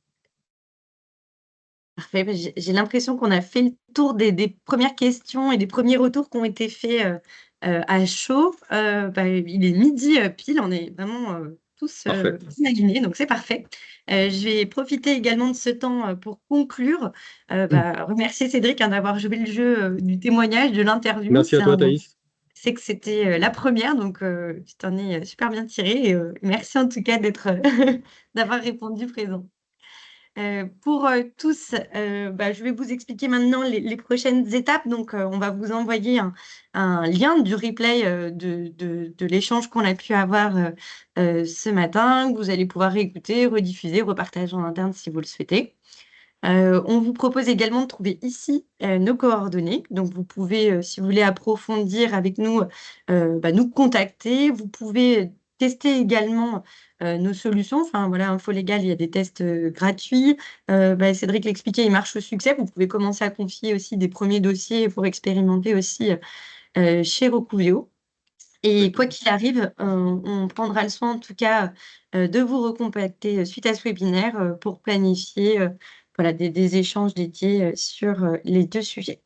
Parfait, bah, j'ai l'impression qu'on a fait le tour des premières questions et des premiers retours qui ont été faits, à chaud. Bah, il est midi, pile, on est vraiment, tous, Parfait. bien alignés, donc c'est parfait. Je vais profiter également de ce temps, pour conclure, bah, remercier Cédric, hein, d'avoir joué le jeu, du témoignage, de l'interview. Merci à toi Thaïs. C'est que c'était, la première, donc tu t'en es, super bien tiré et merci en tout cas d'être, d'avoir répondu présent. Pour, tous, bah, je vais vous expliquer maintenant les prochaines étapes. Donc, on va vous envoyer un lien du replay, de l'échange qu'on a pu avoir, ce matin, que vous allez pouvoir réécouter, rediffuser, repartager en interne si vous le souhaitez. On vous propose également de trouver ici, nos coordonnées. Donc vous pouvez, si vous voulez approfondir avec nous, bah, nous contacter. Vous pouvez tester également, nos solutions. Enfin voilà, Info Légal, il y a des tests, gratuits. Bah, Cédric l'expliquait, il marche au succès. Vous pouvez commencer à confier aussi des premiers dossiers pour expérimenter aussi, chez Recouvreo. Et quoi Exactement. qu'il arrive, on prendra le soin en tout cas, de vous recontacter, suite à ce webinaire, pour planifier, voilà des échanges dédiés, sur, les 2 sujets.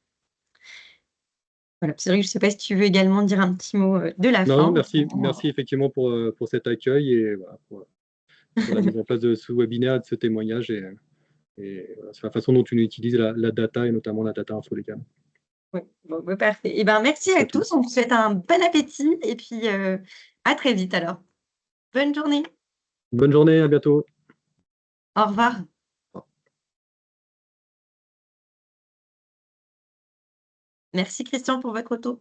Voilà, c'est vrai que je ne sais pas si tu veux également dire un petit mot, de la Non, non, fin? merci effectivement pour cet accueil et voilà, pour la mise en place de ce webinaire et de ce témoignage et voilà, sur la façon dont tu utilises la data et notamment la data infolégal. Ouais, bon, bah, parfait et ben, merci Merci à à tous. tous. On vous souhaite un bon appétit et puis, à très vite alors. Bonne journée. Bonne journée, à bientôt. Au revoir. Merci Christian pour votre retour.